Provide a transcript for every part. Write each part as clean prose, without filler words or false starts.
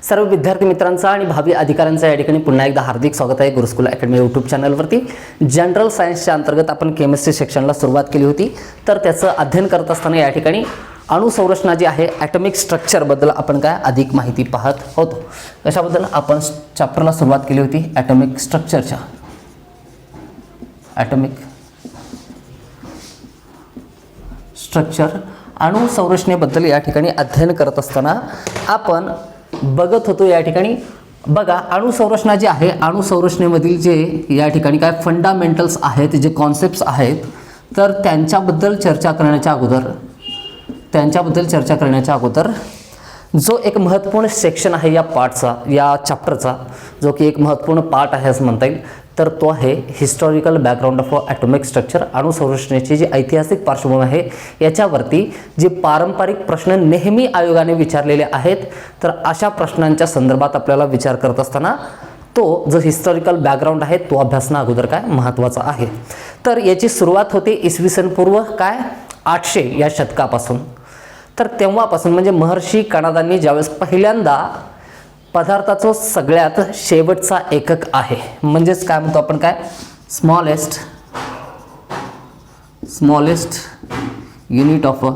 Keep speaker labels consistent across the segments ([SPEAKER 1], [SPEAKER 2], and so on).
[SPEAKER 1] सर्व विद्यार्थी मित्रांचा आणि भावी अधिकाऱ्यांचा या ठिकाणी पुन्हा एकदा हार्दिक स्वागत आहे गुरुकुल अकॅडमी यूट्यूब चॅनलवरती। जनरल सायन्सच्या अंतर्गत आपण केमिस्ट्री सेक्शनला सुरुवात केली होती, तर त्याचं अध्ययन करत असताना या ठिकाणी अणुसंरचना जी आहे ॲटॉमिक स्ट्रक्चरबद्दल आपण काय अधिक माहिती पाहत होतो। कशाबद्दल आपण चॅप्टरला सुरुवात केली होती, ॲटॉमिक स्ट्रक्चरच्या। ॲटॉमिक स्ट्रक्चर अणुसंरचनेबद्दल या ठिकाणी अध्ययन करत असताना आपण बघत होतो या ठिकाणी बघा अणुसंरचना जी आहे, अणुसंरचनेमधील जे या ठिकाणी काय फंडामेंटल्स आहेत, जे कॉन्सेप्ट्स आहेत, तर त्यांच्याबद्दल चर्चा करण्याच्या अगोदर जो एक महत्त्वपूर्ण सेक्शन आहे या पार्टचा, या चॅप्टरचा जो की एक महत्त्वपूर्ण पार्ट आहे असं म्हणता येईल, तर तो आहे historical background of atomic structure. अणुसंरचनेची जी ऐतिहासिक पार्श्वभूमी आहे याच्यावरती जे पारंपरिक प्रश्न नेहमी आयोगाने विचारलेले आहेत, तर अशा प्रश्नांच्या संदर्भात आपल्याला विचार करत असताना तो जो हिस्टॉरिकल बॅकग्राऊंड आहे तो अभ्यासणं अगोदर काय महत्त्वाचा आहे। तर याची सुरुवात होते इसवी सन पूर्व काय 800 या शतकापासून। तर तेव्हापासून म्हणजे महर्षी कणादांनी ज्यावेळेस पहिल्यांदा पदार्थाचा सगळ्यात शेवटचा एकक आहे, म्हणजेच काय म्हणतो आपण काय smallest unit of a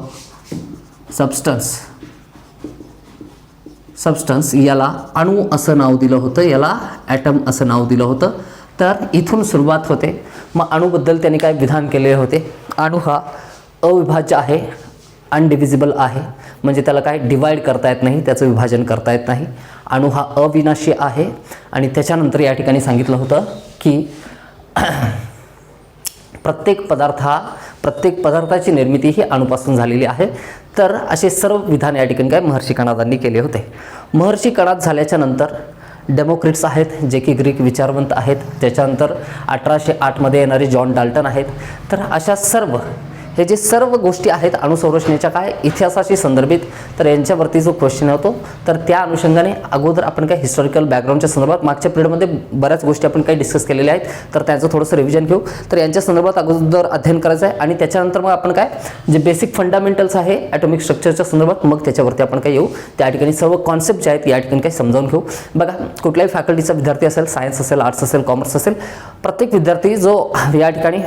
[SPEAKER 1] substance याला अणु असं नाव दिलं होतं, याला ॲटम असं नाव दिलं होतं। तर इथून सुरुवात होते। मग अणुबद्दल त्यांनी काय विधान केलेले होते, अणु हा अविभाज्य आहे, अनडिव्हिजिबल आहे, म्हणजे त्याला काय डिवाइड करता येत नाही, त्याचं विभाजन करता येत नाही। अणु हा अविनाशी आहे आणि त्याच्यानंतर या ठिकाणी सांगितलं होतं की प्रत्येक पदार्थाची निर्मिती ही अणुपासून झालेली आहे। तर असे सर्व विधान या ठिकाणी काय महर्षी कणादांनी केले होते। महर्षी कणाद झाल्याच्या नंतर डेमोक्रिट्स आहेत, जे की ग्रीक विचारवंत आहेत। त्याच्यानंतर 1808 मध्ये येणारे जॉन डाल्टन आहेत। तर अशा हे जे सर्व गोष्टी आहेत अणुसंरचनेच्या काय इतिहासाशी संदर्भित, तर यांच्यावरती जो क्वेश्चन होतो, तर त्या अनुषंगाने अगोदर आपण काय हिस्टॉरिकल बॅकग्राऊंडच्या संदर्भात मागच्या पिरियडमध्ये बऱ्याच गोष्टी आपण काही डिस्कस केलेल्या आहेत, तर त्याचं थोडंसं रिव्हिजन घेऊ। तर यांच्या संदर्भात अगोदर अध्ययन करायचं आहे आणि त्याच्यानंतर मग आपण काय जे बेसिक फंडामेंटल्स आहे ॲटॉमिक स्ट्रक्चरच्या संदर्भात, मग त्याच्यावरती आपण काय येऊ, त्या ठिकाणी सर्व कॉन्सेप्ट जे आहेत या ठिकाणी काही समजावून घेऊ। बघा कुठल्याही फॅकल्टीचा विद्यार्थी असेल, सायन्स असेल, आर्ट्स असेल, कॉमर्स असेल, प्रत्येक विद्यार्थी जो या ठिकाणी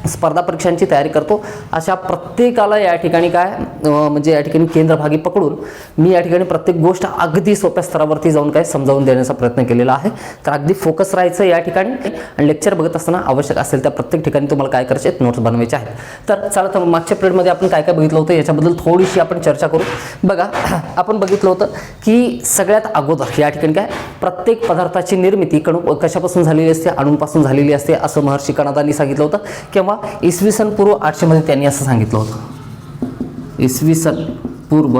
[SPEAKER 1] स्पर्धा परीक्षांची तयारी करतो, अशा प्रत्येकाला या ठिकाणी काय म्हणजे या ठिकाणी केंद्रभागी पकडून मी या ठिकाणी प्रत्येक गोष्ट अगदी सोप्या स्तरावरती जाऊन काय समजावून देण्याचा प्रयत्न केलेला आहे। तर अगदी फोकस राहायचं या ठिकाणी आणि लेक्चर बघत असताना आवश्यक असेल त्या प्रत्येक ठिकाणी तुम्हाला काय करायचे आहेत, नोट्स बनवायचे आहेत। तर चला तर मागच्या पिरियडमध्ये आपण काय काय बघितलं होतं याच्याबद्दल थोडीशी आपण चर्चा करू। बघा आपण बघितलं होतं की सगळ्यात अगोदर या ठिकाणी काय प्रत्येक पदार्थाची निर्मिती कशापासून झालेली असते, अणूंपासून झालेली असते असं महर्षी कणादांनी सांगितलं होतं। किंवा इसवी सन पूर्व 800 मध्ये त्यांनी असं सांगितलं होतं। इसवी सन पूर्व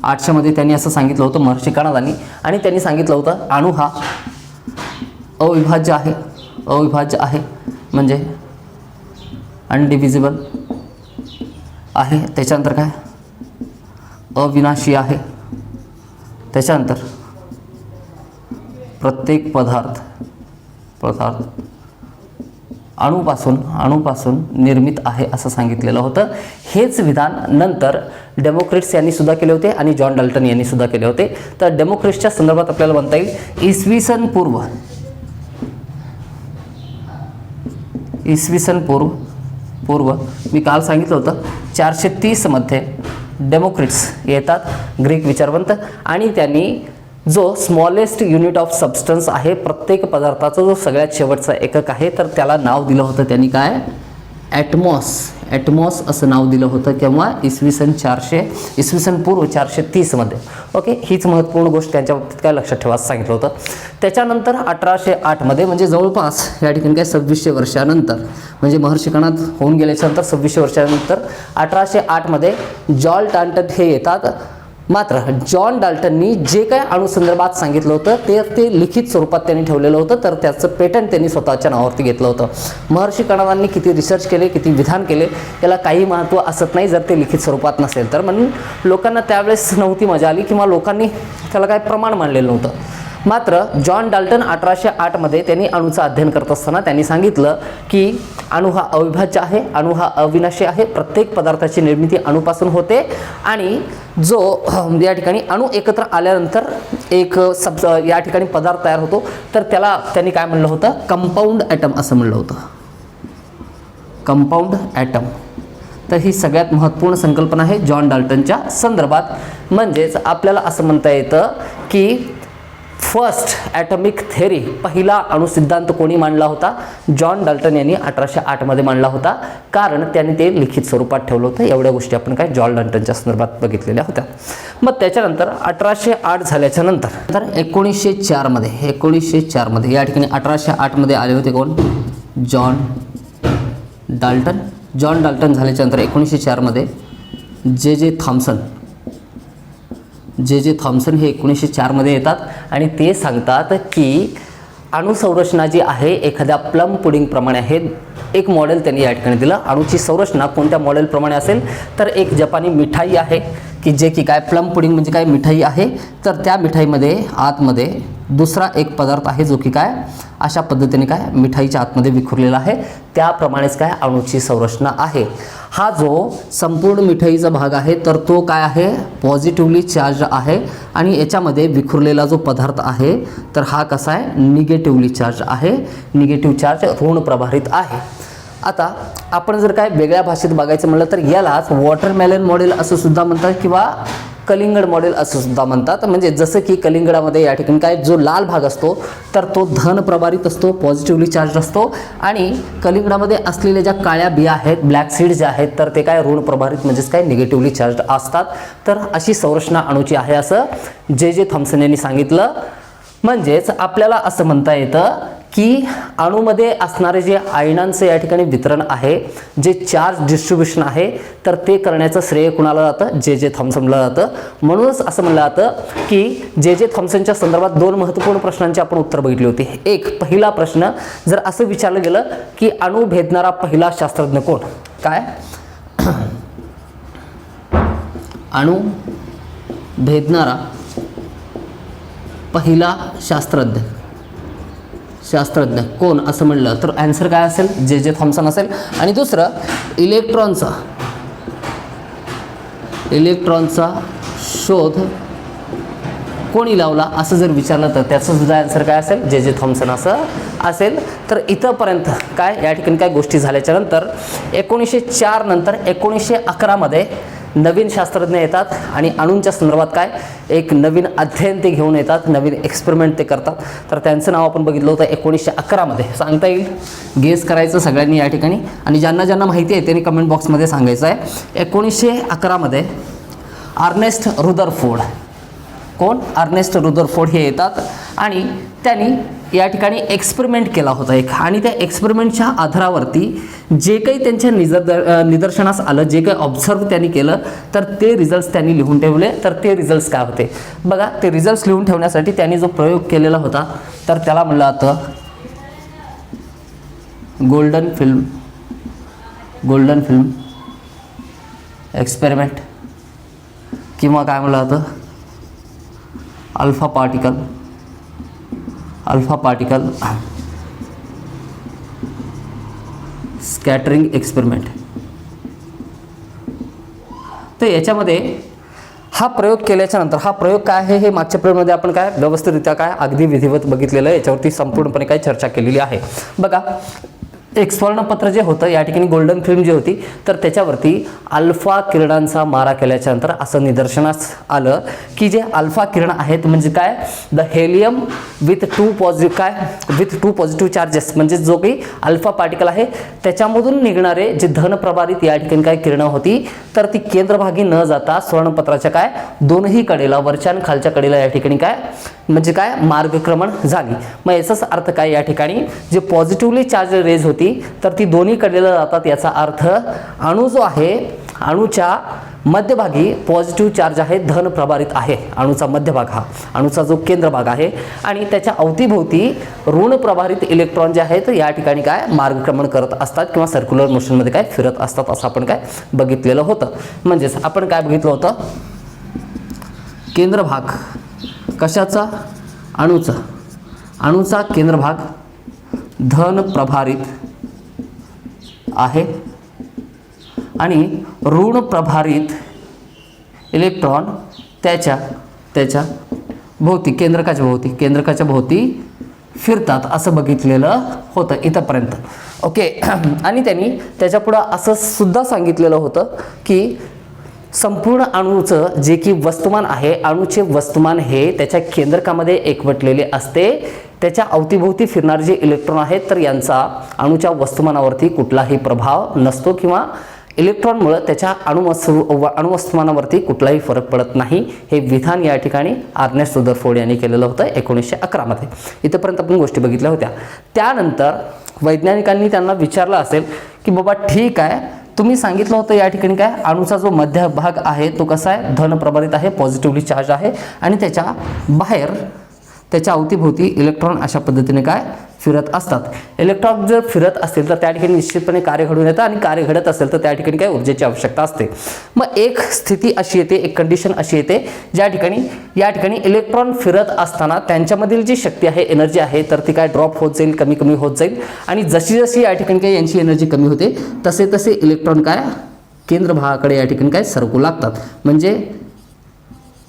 [SPEAKER 1] 800 मध्ये त्यांनी असं सांगितलं होतं महर्षी कणादांनी, आणि त्यांनी सांगितलं होतं अणु हा अविभाज्य आहे म्हणजे अनडिव्हिजिबल आहे। त्याच्यानंतर काय अविनाशी आहे। त्याच्यानंतर प्रत्येक पदार्थ अणुपासून निर्मित आहे असं सांगितलेलं होतं। हेच विधान नंतर डेमोक्रिट्स यांनी सुद्धा केले होते आणि जॉन डाल्टन यांनी सुद्धा केले होते। तर डेमोक्रिट्सच्या संदर्भात आपल्याला म्हणता येईल इसवी सन पूर्व मी काल सांगितलं होतं 430 मध्ये डेमोक्रिट्स येतात, ग्रीक विचारवंत, आणि त्यांनी जो स्मॉलेस्ट युनिट ऑफ सबस्टन्स आहे, प्रत्येक पदार्थाचा जो सगळ्यात शेवटचा एकक आहे, तर त्याला नाव दिलं होतं त्यांनी काय ॲटमॉस असं नाव दिलं होतं। केव्हा इसवी सन पूर्व 430 मध्ये। ओके, हीच महत्त्वपूर्ण गोष्ट त्यांच्या बाबतीत काय लक्षात ठेवायचं सांगितलं होतं। त्याच्यानंतर 1808 मध्ये म्हणजे जवळपास या ठिकाणी काय 2600 वर्षानंतर, म्हणजे महर्षी कणाद होऊन गेल्याच्या नंतर 2600 वर्षानंतर 1808 मध्ये जॉन डाल्टन हे येतात। मात्र जॉन डाल्टननी जे काय अणुसंदर्भात सांगितलं होतं ते लिखित स्वरूपात त्यांनी ठेवलेलं होतं, तर त्याचं पेटंट त्यांनी स्वतःच्या नावावरती घेतलं होतं। महर्षी कणादांनी किती रिसर्च केले, किती विधान केले, याला काही महत्त्व असत नाही जर ते लिखित स्वरूपात नसेल तर। म्हणून लोकांना त्यावेळेस नव्हती मजा आली किंवा लोकांनी त्याला काय प्रमाण मानलेलं नव्हतं। मात्र जॉन डाल्टन 1808 मध्ये त्यांनी अणूचं अध्ययन करत असताना त्यांनी सांगितलं की अणु हा अविभाज्य आहे, अणु हा अविनाशी आहे, प्रत्येक पदार्थाची निर्मिती अणुपासून होते आणि जो या ठिकाणी अणु एकत्र आल्यानंतर एक या ठिकाणी पदार्थ तयार होतो, तर त्याला त्यांनी काय म्हणलं होतं, कंपाऊंड ॲटम असं म्हणलं होतं, कंपाऊंड ॲटम. तर ही सगळ्यात महत्त्वपूर्ण संकल्पना आहे जॉन डाल्टनच्या संदर्भात. म्हणजेच आपल्याला असं म्हणता येतं की फर्स्ट ॲटॉमिक थेअरी, पहिला अणुसिद्धांत कोणी मांडला होता, जॉन डाल्टन यांनी 1808 मध्ये मांडला होता, कारण त्यांनी ते लिखित स्वरूपात ठेवलं होतं. एवढ्या गोष्टी आपण काय जॉन डाल्टनच्या संदर्भात बघितलेल्या होत्या. मग त्याच्यानंतर 1808 झाल्याच्या नंतर 1904 मध्ये या ठिकाणी 1808 मध्ये आले होते कोण, जॉन डाल्टन. जॉन डाल्टन झाल्याच्या नंतर 1904 मध्ये जे जे थॉम्सन हे 1904 मध्ये येतात आणि ते सांगतात की अणुसंरचना जी आहे एखाद्या प्लम पुडिंग प्रमाणे आहे. एक मॉडेल त्यांनी या ठिकाणी दिलं. अणूची संरचना कोणत्या मॉडेलप्रमाणे असेल, तर एक जपानी मिठाई आहे की जे की काय प्लम पुडिंग म्हणजे काय मिठाई आहे, तर त्या मिठाईमध्ये आतमध्ये दुसरा एक पदार्थ आहे जो की काय अशा पद्धतीने काय मिठाईच्या आतमध्ये विखुरलेला आहे. त्याप्रमाणेच काय अणूची संरचना आहे. हा जो संपूर्ण मिठाईचा भाग आहे तर तो काय आहे, पॉझिटिव्हली चार्ज आहे आणि याच्यामध्ये विखुरलेला जो पदार्थ आहे तर हा कसा आहे, निगेटिव्हली चार्ज आहे, निगेटिव्ह चार्ज ऋण प्रभारित आहे. आता आपण जर काय वेगळ्या भाषेत बघायचं म्हणलं तर यालाच वॉटरमेलन मॉडेल असं सुद्धा म्हणतात किंवा कलिंगड मॉडेल असं सुद्धा म्हणतात. म्हणजे जसं की कलिंगडामध्ये या ठिकाणी काय जो लाल भाग असतो तर तो धन प्रभारित असतो, पॉझिटिव्हली चार्ज असतो आणि कलिंगडामध्ये असलेल्या ज्या काळ्या बिया आहेत, ब्लॅक सीड जे आहेत, तर ते काय ऋण प्रभारित म्हणजेच काय निगेटिव्हली चार्ज असतात. तर अशी संरचना अणूची आहे असं जे जे थॉम्सन यांनी सांगितलं. म्हणजेच आपल्याला असं म्हणता येतं की अणूमध्ये असणारे जे आयनांचं या ठिकाणी वितरण आहे, जे चार्ज डिस्ट्रीब्युशन आहे, तर ते करण्याचं श्रेय कुणाला जातं, जे जे थॉम्सनला जातं. म्हणूनच असं म्हणलं जातं की जे जे थॉम्सनच्या संदर्भात 2 महत्त्वपूर्ण प्रश्नांची आपण उत्तर बघितली होती. एक पहिला प्रश्न जर असं विचारलं गेलं की अणू भेदणारा पहिला शास्त्रज्ञ कोण, काय अणू भेदणारा पहिला शास्त्रज्ञ कोण असं म्हणलं तर आन्सर काय असेल, जे जे थॉम्सन असेल. आणि दुसरं इलेक्ट्रॉनचा शोध कोणी लावला असं जर विचारलं तर त्याचं सुद्धा आन्सर काय असेल, जे जे थॉम्सन असं असेल. तर इथंपर्यंत काय या ठिकाणी काय गोष्टी झाल्याच्या नंतर 1904 नंतर 1911 मध्ये नवीन शास्त्रज्ञ येतात आणि अणूंच्या संदर्भात काय एक नवीन अध्ययन ते घेऊन येतात, नवीन एक्सपेरिमेंट ते करतात. तर त्यांचं नाव आपण बघितलं होतं 1911 मध्ये. सांगता येईल, गेस करायचं सगळ्यांनी या ठिकाणी आणि ज्यांना ज्यांना माहिती आहे त्यांनी कमेंट बॉक्समध्ये सांगायचं आहे. 1911 मध्ये अर्नेस्ट रुदरफोर्ड, कोण अर्नेस्ट रुदरफोर्ड हे येतात आणि त्यांनी या ठिकाणी एक्सपेरिमेंट केला होता एक, आणि त्या एक्सपेरिमेंटच्या आधारावरती जे काही त्यांच्या निदर्शनास आलं, जे काही ऑब्झर्व त्यांनी केलं, तर ते रिझल्ट्स त्यांनी लिहून ठेवले. तर ते रिझल्ट्स काय होते बघा. ते रिझल्ट्स लिहून ठेवण्यासाठी त्यांनी जो प्रयोग केलेला होता तर त्याला म्हणलं जातं गोल्डन फिल्म एक्सपेरिमेंट किंवा काय म्हणलं जातं अल्फा पार्टिकल स्कॅटरिंग एक्सपेरिमेंट. तर याच्यामध्ये हा प्रयोग केल्याच्या नंतर हा प्रयोग काय आहे हे मागच्या प्रयोगामध्ये आपण काय व्यवस्थितरित्या काय अगदी विधिवत बघितलेलं आहे, याच्यावरती संपूर्णपणे काय चर्चा केलेली आहे. बघा, एक स्वर्णपत्र जे होतं या ठिकाणी गोल्डन फिल्म जी होती तर त्याच्यावरती अल्फा किरणांचा मारा केल्याच्या नंतर असं निदर्शनास आलं की जे अल्फा किरण आहेत म्हणजे काय the helium with to positive charges, म्हणजे जो काही अल्फा पार्टिकल आहे त्याच्यामधून निघणारे जे धन प्रभारित या ठिकाणी काय किरणं होती तर ती केंद्रभागी न जाता स्वर्णपत्राच्या काय दोनही कडेला, वरच्या आणि खालच्या कडेला या ठिकाणी काय म्हणजे काय मार्गक्रमण झाली. मग याचाच अर्थ काय या ठिकाणी जे पॉझिटिव्हली चार्ज रेज होती तर ती दोन्ही कडेला जातात. याचा अर्थ अणू जो आहे अणूच्या मध्यभागी पॉझिटिव्ह चार्ज आहे, धन प्रभारित आहे. अणूचा मध्यभाग हा अणूचा जो केंद्र भाग आहे आणि त्याच्या अवतीभोवती ऋण प्रभारित इलेक्ट्रॉन जे आहेत या ठिकाणी काय मार्गक्रमण करत असतात किंवा सर्क्युलर मोशनमध्ये काय फिरत असतात असं आपण काय बघितलेलं होतं. म्हणजेच आपण काय बघितलं होतं, केंद्र भाग कशाचा अणूचा केंद्रभाग धन प्रभारित आहे आणि ऋण प्रभारित इलेक्ट्रॉन त्याच्या भोवती केंद्रकाच्या भोवती फिरतात असं बघितलेलं होतं इथंपर्यंत. ओके. आणि त्यांनी त्याच्यापुढं असं सुद्धा सांगितलेलं होतं की संपूर्ण अणूचं जे की वस्तुमान आहे, अणूचे वस्तुमान हे त्याच्या केंद्रकामध्ये एकवटलेले असते. त्याच्या अवतीभोवती फिरणारे जे इलेक्ट्रॉन आहेत तर यांचा अणूच्या वस्तुमानावरती कुठलाही प्रभाव नसतो किंवा इलेक्ट्रॉनमुळे त्याच्या अणुवस्तुमानावरती कुठलाही फरक पडत नाही. हे विधान या ठिकाणी अर्नेस्ट रदरफोर्ड यांनी केलेलं होतं 1911 मध्ये. इथपर्यंत आपण गोष्टी बघितल्या होत्या. त्यानंतर वैज्ञानिकांनी त्यांना विचारलं असेल की बाबा ठीक आहे, तुम्ही सांगितलं होतं या ठिकाणी काय अणूचा जो मध्यभाग आहे तो कसा आहे, धन प्रभारित आहे, पॉझिटिव्हली चार्ज आहे आणि त्याच्या बाहेर त्याच्या अवतीभोवती इलेक्ट्रॉन अशा पद्धतीने काय फिरत असतात. इलेक्ट्रॉन जर फिरत असतील तर त्या ठिकाणी निश्चितपणे कार्य घडून येतं आणि कार्य घडत असेल तर त्या ठिकाणी काय ऊर्जेची आवश्यकता असते. मग एक स्थिती अशी येते, एक कंडिशन अशी येते ज्या ठिकाणी या ठिकाणी इलेक्ट्रॉन फिरत असताना त्यांच्यामधील जी शक्ती आहे, एनर्जी आहे तर ती काय ड्रॉप होत जाईल, कमी होत जाईल आणि जशी जशी या ठिकाणी काय यांची एनर्जी कमी होते तसे तसे इलेक्ट्रॉन काय केंद्रभागाकडे या ठिकाणी काय सरकू लागतात. म्हणजे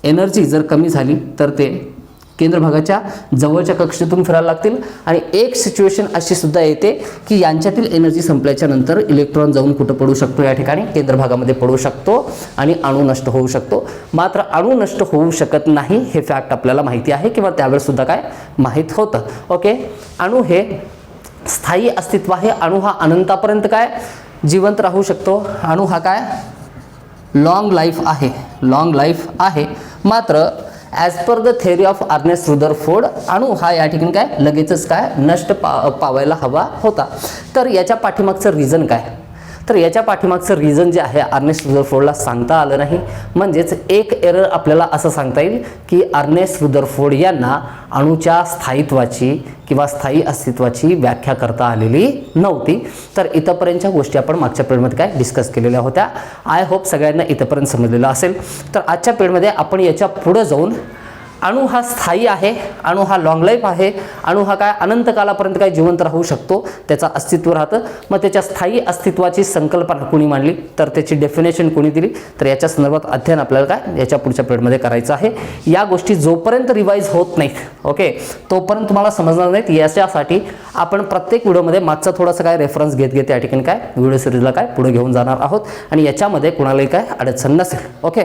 [SPEAKER 1] एनर्जी जर कमी झाली तर ते केंद्रभागाच्या जवळच्या कक्षेतून फिरायला लागतील. आणि एक सिच्युएशन अशी सुद्धा येते की यांच्यातील एनर्जी संपल्याच्या नंतर इलेक्ट्रॉन जाऊन कुठं पडू शकतो, या ठिकाणी केंद्रभागामध्ये पडू शकतो आणि अणू नष्ट होऊ शकतो. मात्र अणू नष्ट होऊ शकत नाही हे फॅक्ट आपल्याला माहिती आहे किंवा त्यावेळेस सुद्धा काय माहीत होतं. ओके. अणू हे स्थायी अस्तित्व आहे. अणू हा अनंतापर्यंत काय जिवंत राहू शकतो. अणू हा काय लॉंग लाईफ आहे. मात्र as per the theory of Ernest Rutherford अणू हा या ठिकाणी काय लगेचच काय नष्ट पावायला हवा होता. तर याच्या पाठीमागचं रिझन काय, तर याच्या पाठीमागचं रिझन जे आहे अर्नेस्ट रदरफोर्डला सांगता आलं नाही. म्हणजेच एक एरर आपल्याला असं सांगता येईल की अर्नेस्ट रदरफोर्ड यांना अणूच्या स्थायित्वाची किंवा स्थायी अस्तित्वाची व्याख्या करता आलेली नव्हती. तर इथंपर्यंतच्या गोष्टी आपण मागच्या पिरियडमध्ये काय डिस्कस केलेल्या होत्या. आय होप सगळ्यांना इथंपर्यंत समजलेलं असेल. तर आजच्या पिरियडमध्ये आपण याच्या पुढे जाऊन अणू हा स्थायी आहे, अणू हा लॉंग लाईफ आहे, अणू हा काय अनंत कालापर्यंत काय जिवंत राहू शकतो, त्याचं अस्तित्व राहतं. मग त्याच्या स्थायी अस्तित्वाची संकल्पना कोणी मांडली, तर त्याची डेफिनेशन कोणी दिली, तर याच्या संदर्भात अध्ययन आपल्याला काय याच्या पुढच्या पिरियडमध्ये करायचं आहे. या गोष्टी जोपर्यंत रिवाईज होत नाहीत ओके तोपर्यंत तुम्हाला समजणार नाहीत. याच्यासाठी आपण प्रत्येक व्हिडिओमध्ये मागचा थोडासा काय रेफरन्स घेत या ठिकाणी काय व्हिडिओ सिरीजला काय पुढे घेऊन जाणार आहोत आणि याच्यामध्ये कोणालाही काय अडचण नसेल. ओके.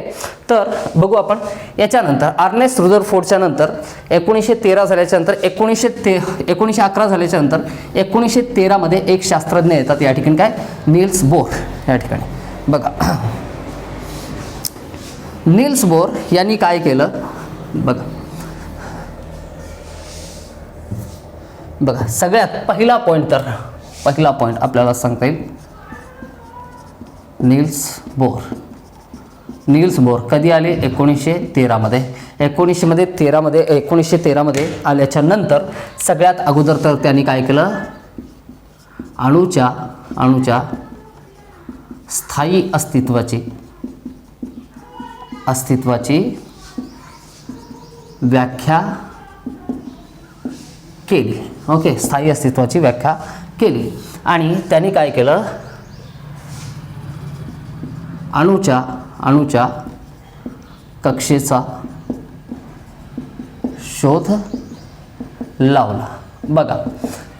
[SPEAKER 1] तर बघू आपण याच्यानंतर अर्नेस्ट रदरफोर्डच्या नंतर 1913 झाल्याच्या नंतर 1911 झाल्याच्या नंतर 1913 मध्ये एक शास्त्रज्ञ येतात या ठिकाणी काय नील्स बोर. या ठिकाणी बघा नील्स बोर यांनी काय केलं बघा सगळ्यात पहिला पॉइंट आपल्याला सांगता येईल नील्स बोर कधी आले 1913 मध्ये. 1913 मध्ये आल्याच्या नंतर सगळ्यात अगोदर तर त्यांनी काय केलं अणूच्या स्थायी अस्तित्वाची व्याख्या केली. ओके. स्थायी अस्तित्वाची व्याख्या केली आणि त्यांनी काय केलं अणूच्या कक्षेचा शोध लावला. बघा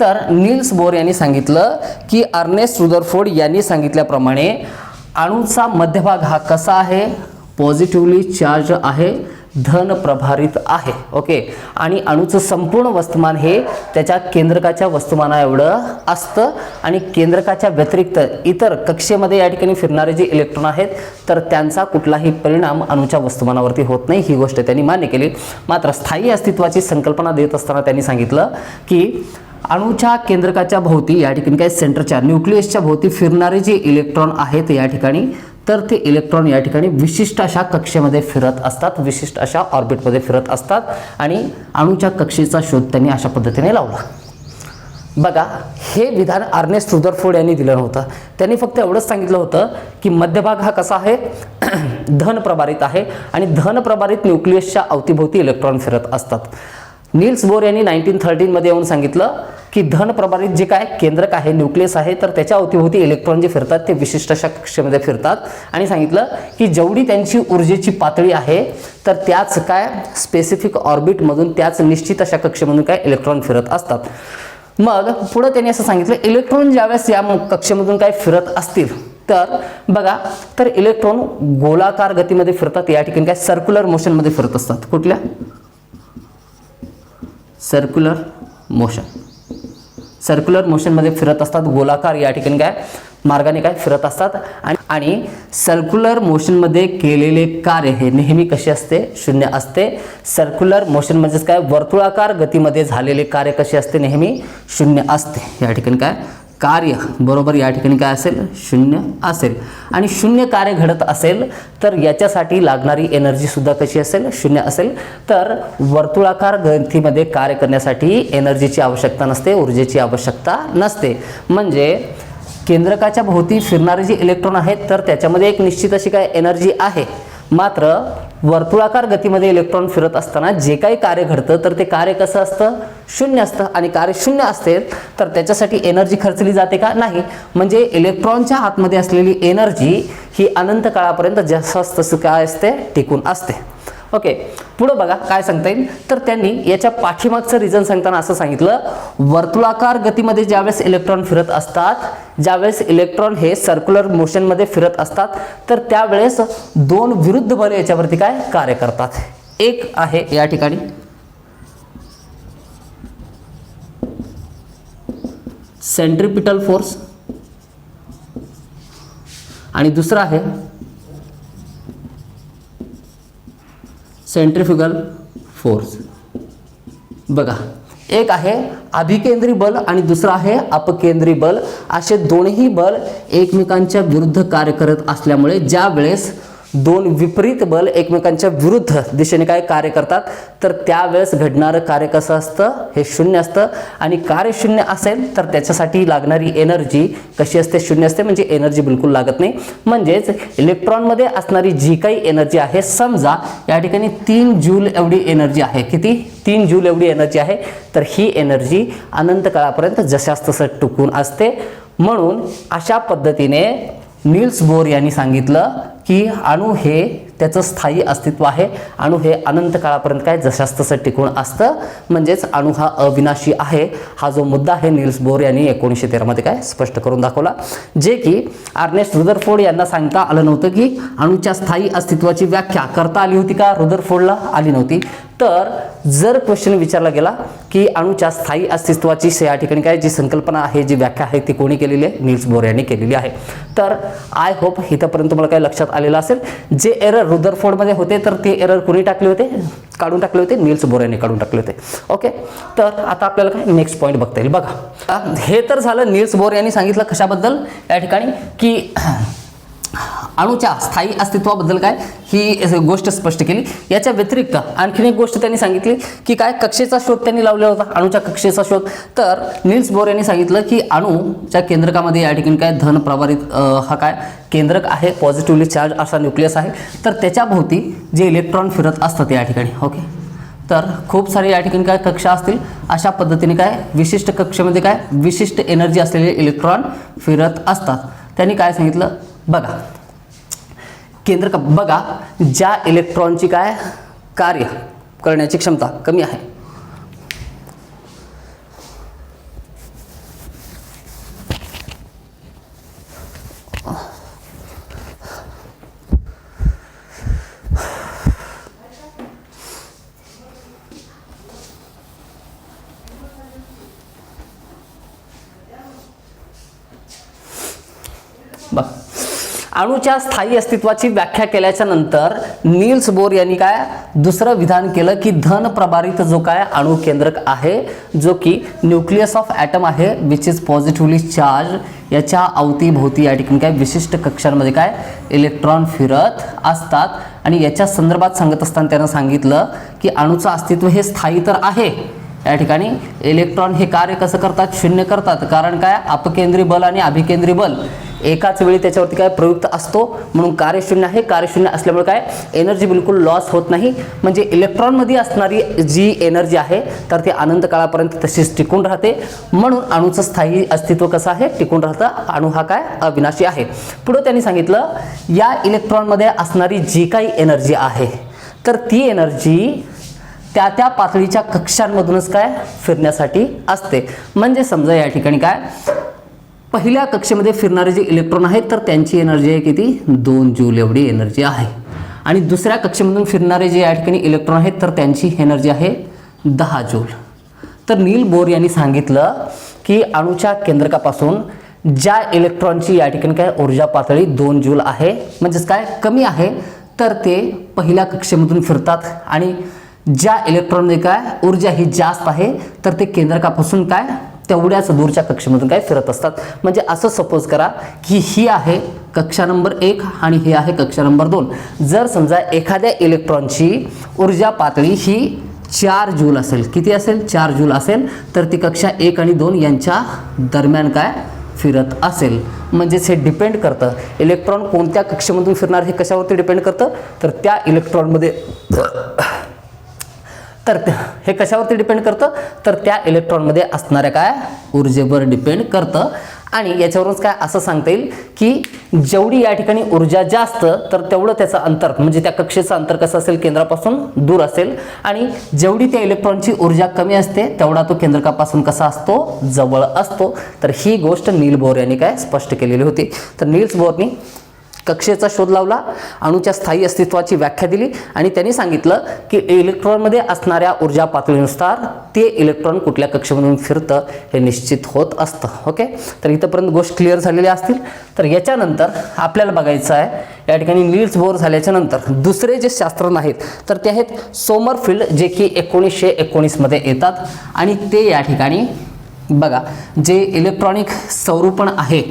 [SPEAKER 1] तर नील्स बोर यांनी सांगितलं की अर्नेस्ट रदरफोर्ड यांनी सांगितल्याप्रमाणे अणूचा मध्यभाग हा कसा आहे, पॉझिटिव्हली चार्ज आहे, धन प्रभारित आहे. ओके. आणि अणूचं संपूर्ण वस्तुमान हे त्याच्या केंद्रकाच्या वस्तुमाना एवढं असतं आणि केंद्रकाच्या व्यतिरिक्त इतर कक्षेमध्ये या ठिकाणी फिरणारे जे इलेक्ट्रॉन आहेत तर त्यांचा कुठलाही परिणाम अणूच्या वस्तुमानावरती होत नाही. ही गोष्ट त्यांनी मान्य केली. मात्र स्थायी अस्तित्वाची संकल्पना देत असताना त्यांनी सांगितलं की अणूच्या केंद्रकाच्या भोवती या ठिकाणी काय सेंटरच्या न्यूक्लियसच्या भोवती फिरणारे जे इलेक्ट्रॉन आहेत या ठिकाणी तर ते इलेक्ट्रॉन या ठिकाणी विशिष्ट अशा कक्षेमध्ये फिरत असतात, विशिष्ट अशा ऑर्बिटमध्ये फिरत असतात आणि अणूच्या कक्षेचा शोध त्यांनी अशा पद्धतीने लावला. बघा हे विधान अर्नेस्ट रदरफोर्ड यांनी दिलं नव्हतं. त्यांनी फक्त एवढंच सांगितलं होतं की मध्यभाग हा कसा आहे धन प्रभारित आहे आणि धन प्रभारित न्यूक्लियसच्या अवतीभोवती इलेक्ट्रॉन फिरत असतात. नील्स बोर यांनी 1913 मध्ये येऊन सांगितलं की धन प्रभारित जे काय केंद्रक आहे, न्यूक्लियस आहे, तर त्याच्या अवतीभोवती इलेक्ट्रॉन जे फिरतात ते विशिष्ट अशा कक्षेमध्ये फिरतात आणि सांगितलं की जेवढी त्यांची ऊर्जेची पातळी आहे तर त्याच काय स्पेसिफिक ऑर्बिटमधून त्याच निश्चित अशा कक्षेमधून काय इलेक्ट्रॉन फिरत असतात. मग पुढे त्यांनी असं सांगितलं इलेक्ट्रॉन ज्यावेळेस या कक्षेमधून काय फिरत असतील तर बघा तर इलेक्ट्रॉन गोलाकार गतीमध्ये फिरतात. या ठिकाणी काय सर्क्युलर मोशनमध्ये फिरत असतात. कुठल्या? सर्क्युलर मोशनमध्ये फिरत असतात. गोलाकार या ठिकाणी काय मार्गाने काय फिरत असतात. आणि सर्क्युलर मोशनमध्ये केलेले कार्य हे नेहमी कसे असते? शून्य असते. सर्क्युलर मोशन म्हणजेच काय वर्तुळाकार गतीमध्ये झालेले कार्य कसे असते? नेहमी शून्य असते. या ठिकाणी काय कार्य बरोबर या ठिकाणी काय असेल? शून्य असेल. आणि शून्य कार्य घडत असेल तर याच्यासाठी लागणारी एनर्जी सुद्धा कशी असेल? शून्य असेल. तर वर्तुळाकार गतीमध्ये कार्य करण्यासाठी एनर्जीची आवश्यकता नसते, ऊर्जेची आवश्यकता नसते. म्हणजे केंद्रकाच्या भोवती फिरणारे जे इलेक्ट्रॉन आहेत तर त्याच्यामध्ये एक निश्चित अशी काय एनर्जी आहे. मात्र वर्तुळाकार गतीमध्ये इलेक्ट्रॉन फिरत असताना जे काही कार्य घडतं तर ते कार्य कसं असतं? शून्य असतं. आणि कार्य शून्य असेल तर त्याच्यासाठी एनर्जी खर्चली जाते का? नाही. म्हणजे इलेक्ट्रॉनच्या आतमध्ये असलेली एनर्जी ही अनंत काळापर्यंत जसं तसं काय असते? टिकून असते. ओके, पुढे बघा काय सांगता येईल. तर त्यांनी याच्या पाठीमागचं रिझन सांगताना असं सांगितलं वर्तुळाकार गतीमध्ये ज्यावेळेस इलेक्ट्रॉन फिरत असतात, ज्यावेळेस इलेक्ट्रॉन हे सर्क्युलर मोशनमध्ये फिरत असतात तर त्यावेळेस दोन विरुद्ध बल याच्यावरती काय कार्य करतात. एक आहे या ठिकाणी सेंट्रिपिटल फोर्स आणि दुसरा आहे सेंट्रिफ्युगल फोर्स. बघा एक आहे अभिकेंद्री बल आणि दुसरा आहे अपकेंद्री बल. असे दोन्ही बल एकमेकांच्या विरुद्ध कार्य करत असल्यामुळे ज्या वेळेस दोन विपरीत बल एकमेकांच्या विरुद्ध दिशेने काय कार्य करतात तर त्यावेळेस घडणारं कार्य कसं असतं? हे शून्य असतं. आणि कार्य शून्य असेल तर त्याच्यासाठी लागणारी एनर्जी कशी असते? शून्य असते. म्हणजे एनर्जी बिलकुल लागत नाही. म्हणजेच इलेक्ट्रॉनमध्ये असणारी जी काही एनर्जी आहे, समजा या ठिकाणी 3 जूल एवढी एनर्जी आहे. किती? 3 जूल एवढी एनर्जी आहे. तर ही एनर्जी अनंत काळापर्यंत जशास तसं टिकून असते. म्हणून अशा पद्धतीने नील्स बोर यांनी सांगितलं की अणु हे त्याचं स्थायी अस्तित्व आहे. अणु हे अनंत काळापर्यंत काय जशास तसं टिकून असतं. म्हणजेच अणु हा अविनाशी आहे. हा जो मुद्दा आहे नील्स बोर यांनी 1913 मध्ये काय स्पष्ट करून दाखवला. जे की अर्नेस्ट रुदरफोर्ड यांना सांगता आलं नव्हतं की अणुच्या स्थायी अस्तित्वाची व्याख्या करता आली होती का? रुदरफोर्डला आली नव्हती. तर जर क्वेश्चन विचारला गेला की अणुच्या स्थायी अस्तित्वाची या ठिकाणी काय जी संकल्पना आहे, जी व्याख्या आहे ती कोणी केलेली आहे? नील्स बोर यांनी केलेली आहे. तर आय होप इथपर्यंत तुम्हाला काय लक्षात आलेलं असेल. जे एरर रुदरफोर्डमध्ये होते तर ते एरर कोणी टाकले होते? काढून टाकले होते? नील्स बोर यांनी काढून टाकले होते. ओके, तर आता आपल्याला काय नेक्स्ट पॉईंट बघता येईल. बघा हे तर झालं नील्स बोर यांनी सांगितलं कशाबद्दल या ठिकाणी की अणुच्या स्थायी अस्तित्वाबद्दल काय ही गोष्ट स्पष्ट केली. याच्या व्यतिरिक्त आणखीन एक गोष्ट त्यांनी सांगितली की काय कक्षेचा शोध त्यांनी लावलेला होता, अणुच्या कक्षेचा शोध. तर नील्स बोर यांनी सांगितलं की अणुच्या केंद्रकामध्ये या ठिकाणी काय धन प्रभारित हा काय केंद्रक आहे, पॉझिटिव्हली चार्ज असा न्यूक्लियस आहे. तर त्याच्या भोवती जे इलेक्ट्रॉन फिरत असतात या ठिकाणी. ओके, तर खूप सारे या ठिकाणी काय कक्षा असतील. अशा पद्धतीने काय विशिष्ट कक्षेमध्ये काय विशिष्ट एनर्जी असलेले इलेक्ट्रॉन फिरत असतात. त्यांनी काय सांगितलं बघा केंद्रक बघा ज्या इलेक्ट्रॉनची काय कार्य करण्याची क्षमता कमी आहे बघ अणुच्या स्थायी अस्तित्वाची व्याख्या केल्याच्या नंतर नील्स बोर यांनी काय दुसरं विधान केलं की धन प्रभारित जो काय अणु केंद्रक आहे जो की न्यूक्लियस ऑफ ॲटम आहे विच इज पॉझिटिव्हली चार्ज, याच्या अवतीभोवती या ठिकाणी काय विशिष्ट कक्षांमध्ये काय इलेक्ट्रॉन फिरत असतात. आणि याच्या संदर्भात सांगत असताना त्यानं सांगितलं की अणुचं अस्तित्व हे स्थायी तर आहे. या ठिकाणी इलेक्ट्रॉन हे कार्य कसं करतात? शून्य करतात. कारण काय अपकेंद्री बल आणि अभिकेंद्री बल एकाच वेळी त्याच्यावरती काय प्रयुक्त असतो, म्हणून कार्यशून्य आहे. कार्यशून्य असल्यामुळे काय एनर्जी बिलकुल लॉस होत नाही, म्हणजे इलेक्ट्रॉनमध्ये असणारी जी एनर्जी आहे तर ती अनंत काळापर्यंत तशीच टिकून राहते. म्हणून अणूचं स्थायी अस्तित्व कसं आहे, टिकून राहतं. अणू हा काय अविनाशी आहे. पुढे त्यांनी सांगितलं या इलेक्ट्रॉनमध्ये असणारी जी काही एनर्जी आहे तर ती एनर्जी त्या पातळीच्या कक्षांमधूनच काय फिरण्यासाठी असते. म्हणजे समजा या ठिकाणी काय पहिल्या कक्षेमध्ये फिरणारे जे इलेक्ट्रॉन आहेत तर त्यांची एनर्जी आहे किती, 2 जूल एवढी एनर्जी आहे. आणि दुसऱ्या कक्षेमधून फिरणारे जे या ठिकाणी इलेक्ट्रॉन आहेत तर त्यांची एनर्जी आहे 10 जूल. तर नील बोर यांनी सांगितलं की अणूच्या केंद्रकापासून ज्या इलेक्ट्रॉनची या ठिकाणी काय ऊर्जा पातळी 2 जूल आहे, म्हणजेच काय कमी आहे, तर ते पहिल्या कक्षेमधून फिरतात. आणि ज्या इलेक्ट्रॉनमध्ये काय ऊर्जा ही जास्त आहे तर ते केंद्रकापासून काय तेवढ्याच दूरच्या कक्षेमधून काय फिरत असतात. म्हणजे असं सपोज करा की ही आहे कक्षा नंबर 1 आणि ही आहे कक्षा नंबर 2. जर समजा एखाद्या इलेक्ट्रॉनची ऊर्जा पातळी ही 4 जूल असेल, किती असेल 4 जूल असेल, तर ती कक्षा 1 आणि 2 यांच्या दरम्यान काय फिरत असेल. म्हणजेच हे डिपेंड करतं इलेक्ट्रॉन कोणत्या कक्षेमधून फिरणार हे कशावरती डिपेंड करतं, तर त्या इलेक्ट्रॉनमध्ये तर हे कशावरती डिपेंड करतं, तर त्या इलेक्ट्रॉनमध्ये असणाऱ्या काय ऊर्जेवर डिपेंड करतं. आणि याच्यावरूनच काय असं सांगता येईल की जेवढी या ठिकाणी ऊर्जा जास्त तर तेवढं त्याचं अंतर म्हणजे त्या कक्षेचं अंतर कसं असेल केंद्रापासून दूर असेल. आणि जेवढी त्या इलेक्ट्रॉनची ऊर्जा कमी असते तेवढा तो केंद्रकापासून कसा असतो जवळ असतो. तर ही गोष्ट नील बोर यांनी काय स्पष्ट केलेली होती. तर नील्स बोरनी कक्षेचा शोध लावला, अणूच्या स्थायी अस्तित्वाची व्याख्या दिली आणि त्यांनी सांगितलं की इलेक्ट्रॉनमध्ये असणाऱ्या ऊर्जा पातळीनुसार ते इलेक्ट्रॉन कुठल्या कक्षेमधून फिरतं हे निश्चित होत असतं. ओके, तर इथंपर्यंत गोष्ट क्लिअर झालेल्या असतील. तर याच्यानंतर आपल्याला बघायचं आहे या ठिकाणी नील्स बोर झाल्याच्या नंतर दुसरे जे शास्त्रज्ञ आहेत तर ते आहेत सोमरफिल्ड, जे की 1919 मध्ये येतात. आणि ते या ठिकाणी बघा जे इलेक्ट्रॉनिक स्वरूपण आहे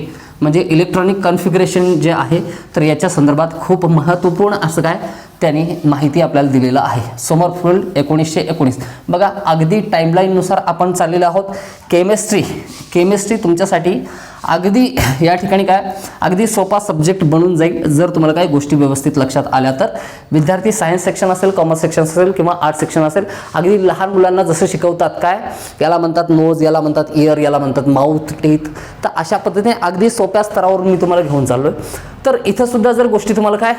[SPEAKER 1] म्हणजे इलेक्ट्रॉनिक कॉन्फिगरेशन जे आहे तर याच्या संदर्भात खूप महत्त्वपूर्ण असं काय त्यांनी माहिती आपल्याला दिलेलं आहे. सोमरफिल्ड 1919. बघा अगदी टाईमलाईननुसार आपण चाललेलो आहोत. केमिस्ट्री तुमच्यासाठी अगदी या ठिकाणी काय अगदी सोपा सब्जेक्ट बनून जाईल जर तुम्हाला काही गोष्टी व्यवस्थित लक्षात आल्या तर. विद्यार्थी सायन्स सेक्शन असेल, कॉमर्स सेक्शन असेल किंवा आर्ट सेक्शन असेल, अगदी लहान मुलांना जसं शिकवतात काय याला म्हणतात नोज, याला म्हणतात इयर, याला म्हणतात माउथ, टीथ, तर अशा पद्धतीने अगदी सोप्या स्तरावर मी तुम्हाला घेऊन चाललोय. तर इथं सुद्धा जर गोष्टी तुम्हाला काय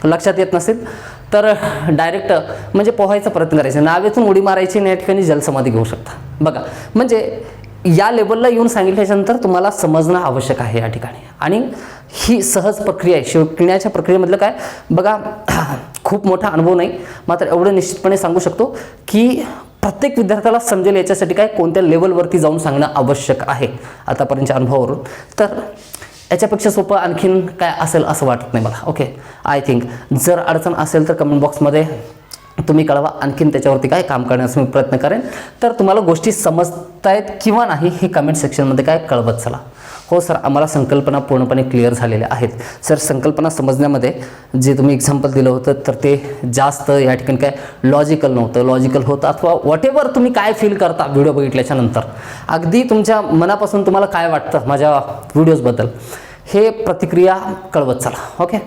[SPEAKER 1] लक्षात येत नसेल तर डायरेक्ट म्हणजे पोहायचा प्रयत्न करायचा, नावेतून उडी मारायची आणि या ठिकाणी जलसमाधी घेऊ शकता. बघा म्हणजे या लेवलला येऊन सांगितल्याच्यानंतर तुम्हाला समजणं आवश्यक आहे या ठिकाणी. आणि ही सहज प्रक्रिया आहे. शिकण्याच्या प्रक्रियेमधलं काय बघा खूप मोठा अनुभव नाही, मात्र एवढं निश्चितपणे सांगू शकतो की प्रत्येक विद्यार्थ्याला समजेल याच्यासाठी काय कोणत्या लेवलवरती जाऊन सांगणं आवश्यक आहे आतापर्यंतच्या अनुभवावरून. तर याच्यापेक्षा सोपं आणखीन काय असेल असं वाटत नाही मला. ओके, आय थिंक जर अडचण असेल तर कमेंट बॉक्समध्ये तुम्ही कळवा, आणखीन त्याच्यावरती काय काम करण्याचा मी प्रयत्न करेन. तर तुम्हाला गोष्टी समजतायत किंवा नाही हे कमेंट सेक्शनमध्ये काय कळवत चला. हो सर, आम्हाला संकल्पना पूर्णपणे क्लिअर झालेल्या आहेत. सर संकल्पना समजण्यामध्ये जे तुम्ही एक्झाम्पल दिलं होतं तर ते जास्त या ठिकाणी काय लॉजिकल नव्हतं, लॉजिकल होतं अथवा व्हॉटेवर तुम्ही काय फील करता व्हिडिओ बघितल्याच्या नंतर, अगदी तुमच्या मनापासून तुम्हाला काय वाटतं माझ्या व्हिडिओजबद्दल हे प्रतिक्रिया कळवत चला. ओके,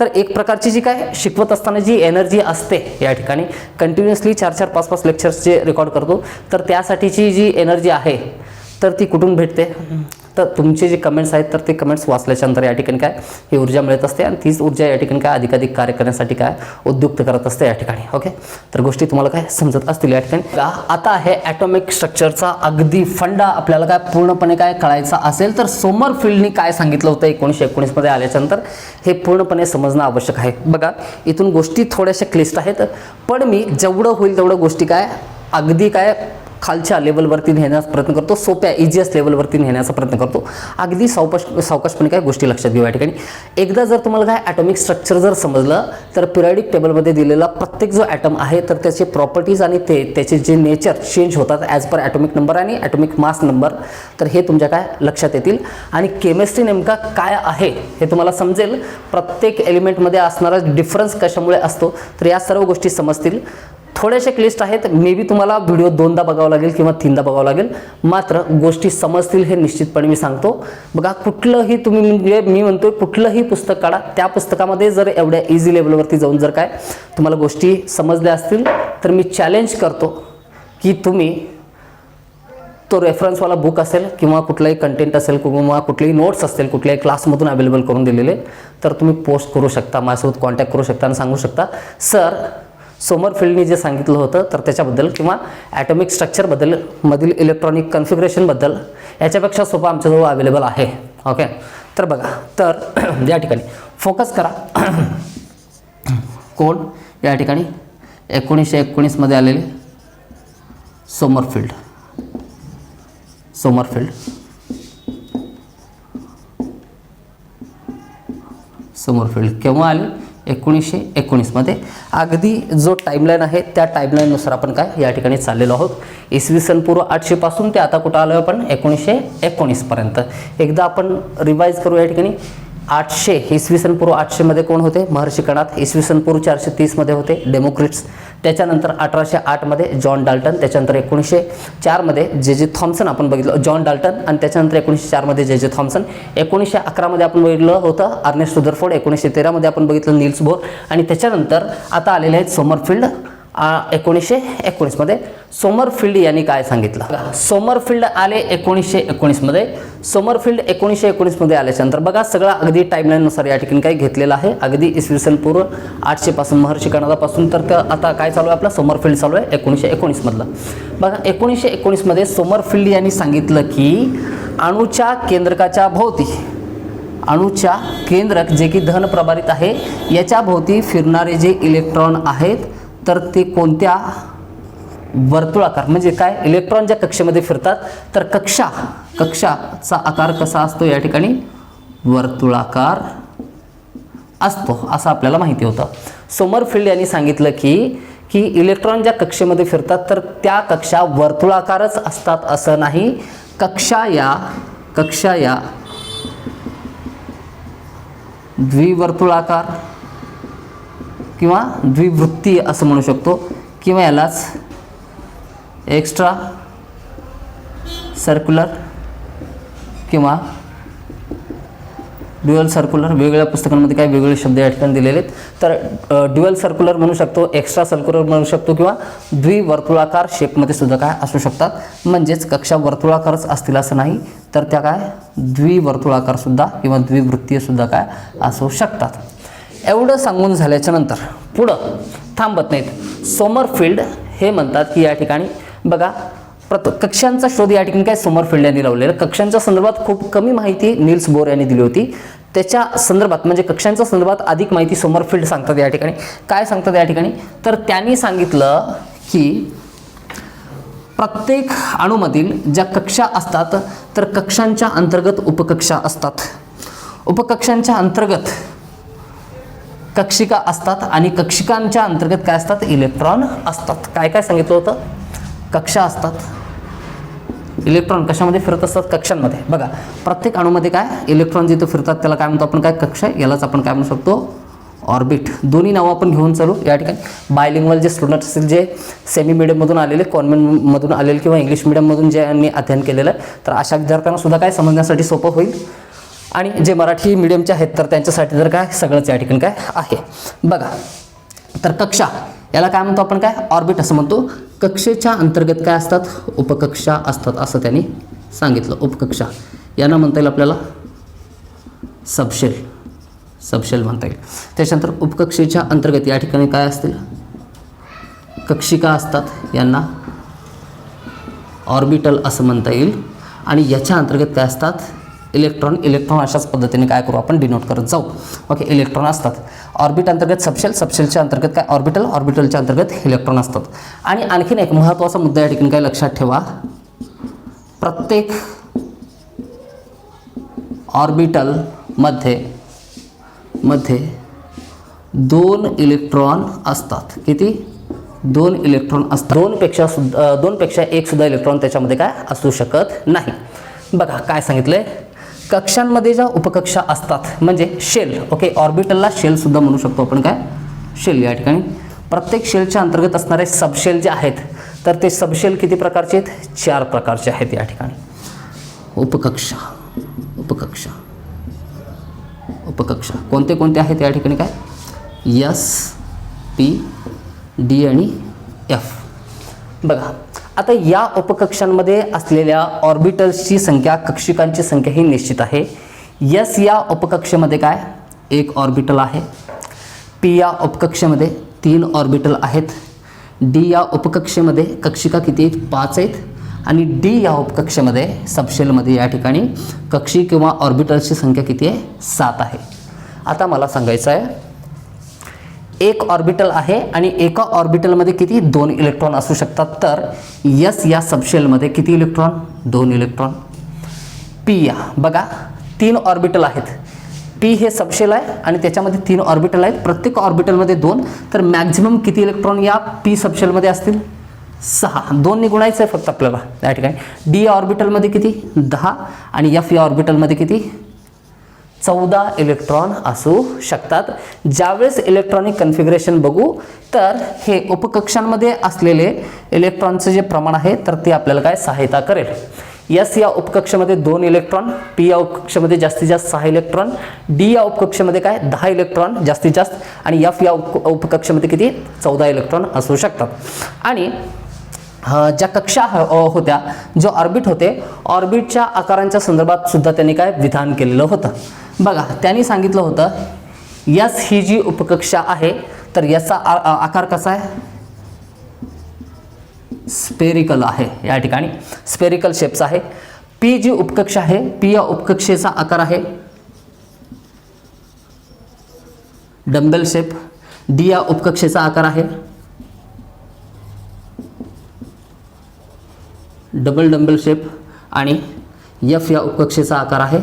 [SPEAKER 1] तर एक प्रकारची जी काय शिकवत असताना जी एनर्जी असते या ठिकाणी कंटिन्युअसली 4-4, 5-5 लेक्चर्स जे रेकॉर्ड करतो तर त्यासाठीची जी एनर्जी आहे तर ती कुठून भेटते, तर तुमचे जे कमेंट्स आहेत तर ते कमेंट्स वाचल्याच्यानंतर या ठिकाणी काय ही ऊर्जा मिळत असते आणि तीच ऊर्जा या ठिकाणी काय अधिकाधिक कार्य करण्यासाठी काय उद्युक्त करत असते या ठिकाणी. ओके, तर गोष्टी तुम्हाला काय समजत असतील या ठिकाणी. आता आहे ॲटॉमिक स्ट्रक्चरचा अगदी फंडा आपल्याला काय पूर्णपणे काय कळायचा असेल तर सोमरफिल्डनी काय सांगितलं होतं 1919 मध्ये आल्याच्यानंतर हे पूर्णपणे समजणं आवश्यक आहे. बघा इथून गोष्टी थोड्याशा क्लिष्ट आहेत पण मी जेवढं होईल तेवढं गोष्टी काय अगदी काय खालच्या लेवलवरती नेण्याचा प्रयत्न करतो, सोप्या इजिएस्ट लेवलवरती नेण्याचा प्रयत्न करतो. अगदी सावकाशपणे काय गोष्टी लक्षात घेऊ या ठिकाणी. एकदा जर तुम्हाला काय ॲटॉमिक स्ट्रक्चर जर समजलं तर पिरियडिक टेबलमध्ये दिलेला प्रत्येक जो ॲटम आहे तर त्याचे प्रॉपर्टीज आणि त्याचे जे नेचर चेंज होतात ॲज पर ॲटॉमिक नंबर आणि ॲटॉमिक मास नंबर, तर हे तुमच्या काय लक्षात येतील. आणि केमिस्ट्री नेमका काय आहे हे तुम्हाला समजेल. प्रत्येक एलिमेंटमध्ये असणारा डिफरन्स कशामुळे असतो तर या सर्व गोष्टी समजतील. थोडेसे क्लिष्ट आहेत, मे बी तुम्हाला व्हिडिओ 2दा बघावा लागेल किंवा 3दा बघावं लागेल, मात्र गोष्टी समजतील हे निश्चितपणे मी सांगतो. बघा, कुठलंही तुम्ही, म्हणजे मी म्हणतोय कुठलंही पुस्तक काढा, त्या पुस्तकामध्ये जर एवढ्या इझी लेवलवरती जाऊन जर काय तुम्हाला गोष्टी समजल्या असतील तर मी चॅलेंज करतो की तुम्ही तो रेफरन्सवाला बुक असेल किंवा कुठलाही कंटेंट असेल किंवा कुठलेही नोट्स असतील कुठल्याही क्लासमधून अवेलेबल करून दिलेले, तर तुम्ही पोस्ट करू शकता, माझ्यासोबत कॉन्टॅक्ट करू शकता आणि सांगू शकता सर सोमरफिल्डनी जे सांगितलं होतं तर त्याच्याबद्दल किंवा ॲटॉमिक स्ट्रक्चरबद्दल मधील इलेक्ट्रॉनिक कन्फिगरेशनबद्दल याच्यापेक्षा सोपं आमच्याजवळ अवेलेबल आहे. ओके, तर बघा, तर या ठिकाणी फोकस करा. कोण या ठिकाणी 1919 आलेले सोमरफिल्ड केव्हा आले? 1919 अगदी जो टाईमलाईन आहे त्या टाईमलाईननुसार आपण काय या ठिकाणी चाललेलो आहोत. इसवी सन पूर्व 800 पासून ते आता कुठं आलो आपण 1919 पर्यंत. एकदा आपण रिवाईज करू. या ठिकाणी 800 इसवी सन पूर्व 800 मध्ये कोण होते? महर्षी कणाद. इसवी सन पूर्व 430 मध्ये होते डेमोक्रिट्स. त्याच्यानंतर 1808 मध्ये जॉन डाल्टन. त्याच्यानंतर 1904 मध्ये जे थॉम्सन आपण बघितलं, जॉन डाल्टन. आणि त्याच्यानंतर 1904 मध्ये जे थॉम्सन. 1911 मध्ये आपण बघितलं होतं अर्नेस्ट रुदरफोर्ड. 1913 मध्ये आपण बघितलं नील्स बोर. आणि त्याच्यानंतर आता आलेले आहेत सोमरफिल्ड 1919 मध्ये. सोमरफिल्ड यांनी काय सांगितलं? सोमरफिल्ड आले 1919 मध्ये. सोमरफिल्ड 1919 मध्ये आल्याच्यानंतर बघा सगळं अगदी टाईमलाईननुसार या ठिकाणी काय घेतलेलं आहे. अगदी इसवी सन पूर्व 800 पासून महर्षी कणादापासून तर आता काय चालू आहे आपला सोमरफिल्ड चालू आहे 1919 मधलं. बघा 1919 मध्ये सोमरफिल्ड यांनी सांगितलं की अणूच्या केंद्रकाच्या भोवती, अणूच्या केंद्रक जे की धन प्रभारित आहे याच्या भोवती फिरणारे जे इलेक्ट्रॉन आहेत तर ते कोणत्या वर्तुळाकार, म्हणजे काय इलेक्ट्रॉन ज्या कक्षेमध्ये फिरतात तर कक्षाचा आकार कसा असतो? या ठिकाणी वर्तुळाकार असतो असं आपल्याला माहिती होतं. सोमरफिल्ड यांनी सांगितलं की इलेक्ट्रॉन ज्या कक्षेमध्ये फिरतात तर त्या कक्षा वर्तुळाकारच असतात असं नाही. कक्षा या द्विवर्तुळाकार किंवा द्विवृत्तीय असं म्हणू शकतो, किंवा यालाच एक्स्ट्रा सर्क्युलर किंवा ड्युअल सर्क्युलर. वेगवेगळ्या पुस्तकांमध्ये काही वेगवेगळे शब्द या ठिकाणी दिलेले आहेत. तर ड्युअल सर्क्युलर म्हणू शकतो, एक्स्ट्रा सर्क्युलर म्हणू शकतो, किंवा द्विवर्तुळाकार शेपमध्ये सुद्धा काय असू शकतात. म्हणजेच कक्षा वर्तुळाकारच असतील असं नाही, तर त्या काय द्विवर्तुळाकार सुद्धा किंवा द्विवृत्तीय सुद्धा काय असू शकतात. एवढं सांगून झाल्याच्या नंतर पुढं थांबत नाहीत. सोमरफिल्ड हे म्हणतात की या ठिकाणी बघा कक्षांचा शोध या ठिकाणी काय सोमरफिल्ड यांनी लावलेला. कक्षांच्या संदर्भात खूप कमी माहिती नील्स बोर यांनी दिली होती. त्याच्या संदर्भात म्हणजे कक्षांच्या संदर्भात अधिक माहिती सोमरफिल्ड सांगतात. या ठिकाणी काय सांगतात या ठिकाणी? तर त्यांनी सांगितलं की प्रत्येक अणूमधील ज्या कक्षा असतात तर कक्षांच्या अंतर्गत उपकक्षा असतात. उपकक्षांच्या अंतर्गत कक्षिका असतात आणि कक्षिकांच्या अंतर्गत काय असतात? इलेक्ट्रॉन असतात. काय काय सांगितलं होतं? कक्षा असतात, इलेक्ट्रॉन कशामध्ये फिरत असतात? कक्षांमध्ये. बघा प्रत्येक अणूमध्ये काय इलेक्ट्रॉन जिथे फिरतात त्याला काय म्हणतो आपण? काय कक्षा. यालाच आपण काय म्हणू शकतो? ऑर्बिट. दोन्ही नावं आपण घेऊन चालू. या ठिकाणी बायलिंग्वल जे स्टुडंट असतील, जे सेमी मिडियममधून आलेले, कॉन्व्हेंटमधून आलेले किंवा इंग्लिश मिडियममधून ज्यांनी अध्ययन केलेलं आहे तर अशा विद्यार्थ्यांना सुद्धा काय समजण्यासाठी सोपं होईल. आणि जे मराठी मिडियमचे आहेत तर त्यांच्यासाठी तर काय सगळंच या ठिकाणी काय आहे. बघा तर कक्षा याला काय म्हणतो आपण? काय ऑर्बिट असं म्हणतो. कक्षेच्या अंतर्गत काय असतात? उपकक्षा असतात असं त्यांनी सांगितलं. उपकक्षा यांना म्हणता येईल आपल्याला सबशेल म्हणता येईल. त्याच्यानंतर उपकक्षेच्या अंतर्गत या ठिकाणी काय असतील? कक्षिका असतात, यांना ऑर्बिटल असं म्हणता येईल. आणि याच्या अंतर्गत काय असतात? इलेक्ट्रॉन अशाच पद्धतीने काय करू आपण डिनोट करत जाऊ. ओके, इलेक्ट्रॉन असतात. ऑर्बिट अंतर्गत सबशेलच्या अंतर्गत काय ऑर्बिटलच्या अंतर्गत इलेक्ट्रॉन असतात. आणि आणखीन एक महत्त्वाचा मुद्दा या ठिकाणी काय लक्षात ठेवा, प्रत्येक ऑर्बिटल मध्ये 2 इलेक्ट्रॉन असतात. किती? 2 इलेक्ट्रॉन असतात. दोनपेक्षा एक सुद्धा इलेक्ट्रॉन त्याच्यामध्ये काय असू शकत नाही. बघा काय सांगितलंय, कक्षांमध्ये ज्या उपकक्षा असतात म्हणजे शेल. ओके, ऑर्बिटलला शेल सुद्धा म्हणू शकतो आपण. काय शेल या ठिकाणी प्रत्येक शेलच्या अंतर्गत असणारे सबशेल जे आहेत तर ते सबशेल किती प्रकारचे आहेत? 4 प्रकारचे आहेत या ठिकाणी. उपकक्षा उपकक्षा उपकक्षा कोणते कोणते आहेत या ठिकाणी? काय एस, पी, डी आणि एफ. बघा आता या उपकक्षांमध्ये असलेल्या ऑर्बिटल्सची संख्या, कक्षिकांची संख्या ही निश्चित आहे. एस या उपकक्षेमध्ये काय 1 ऑर्बिटल आहे. पी या उपकक्षेमध्ये 3 ऑर्बिटल आहेत. डी या उपकक्षेमध्ये कक्षिका किती आहेत? 5 आहेत. आणि डी या उपकक्षेमध्ये सबशेलमध्ये या ठिकाणी कक्षी किंवा ऑर्बिटल्सची संख्या किती आहे? 7 आहे. आता मला सांगायचं आहे, 1 ऑर्बिटल आहे आणि एका ऑर्बिटलमध्ये किती? 2 इलेक्ट्रॉन असू शकतात. तर एस या सबशेलमध्ये किती इलेक्ट्रॉन? 2 इलेक्ट्रॉन. पी या बघा 3 ऑर्बिटल आहेत. पी हे सबशेल आहे आणि त्याच्यामध्ये 3 ऑर्बिटल आहेत. प्रत्येक ऑर्बिटलमध्ये 2. तर मॅक्झिमम किती इलेक्ट्रॉन या पी सबशेलमध्ये असतील? 6. 2 गुणायचं आहे फक्त आपल्याला या ठिकाणी. डी या ऑर्बिटलमध्ये किती? 10 आणि एफ या ऑर्बिटलमध्ये किती? 14 इलेक्ट्रॉन असू शकतात. ज्यावेळेस इलेक्ट्रॉनिक कन्फिगरेशन बघू तर हे उपकक्षांमध्ये असलेले इलेक्ट्रॉनचं जे प्रमाण आहे तर ते आपल्याला काय सहायता करेल. एस या उपकक्षामध्ये 2 इलेक्ट्रॉन, पी या उपकक्षामध्ये जास्तीत जास्त 6 इलेक्ट्रॉन, डी या उपकक्षामध्ये काय 10 इलेक्ट्रॉन जास्तीत जास्त आणि एफ या उपकक्षामध्ये किती? 14 इलेक्ट्रॉन असू शकतात. आणि ज्या कक्षा होत्या, जो ऑर्बिट होते, ऑर्बिटच्या आकारांच्या संदर्भात सुद्धा त्यांनी काय विधान केलेलं होतं. बघा त्यांनी सांगितलं होतं एस ही जी उपकक्षा आहे तर याचा आकार कसा आहे? स्पेरिकल आहे. या ठिकाणी स्पेरिकल शेप्स आहे. पी जी उपकक्षा आहे, पी या उपकक्षेचा आकार आहे डंबेल शेप. डी या उपकक्षेचा आकार आहे डबल डंबेल शेप आणि एफ या उपकक्षेचा आकार आहे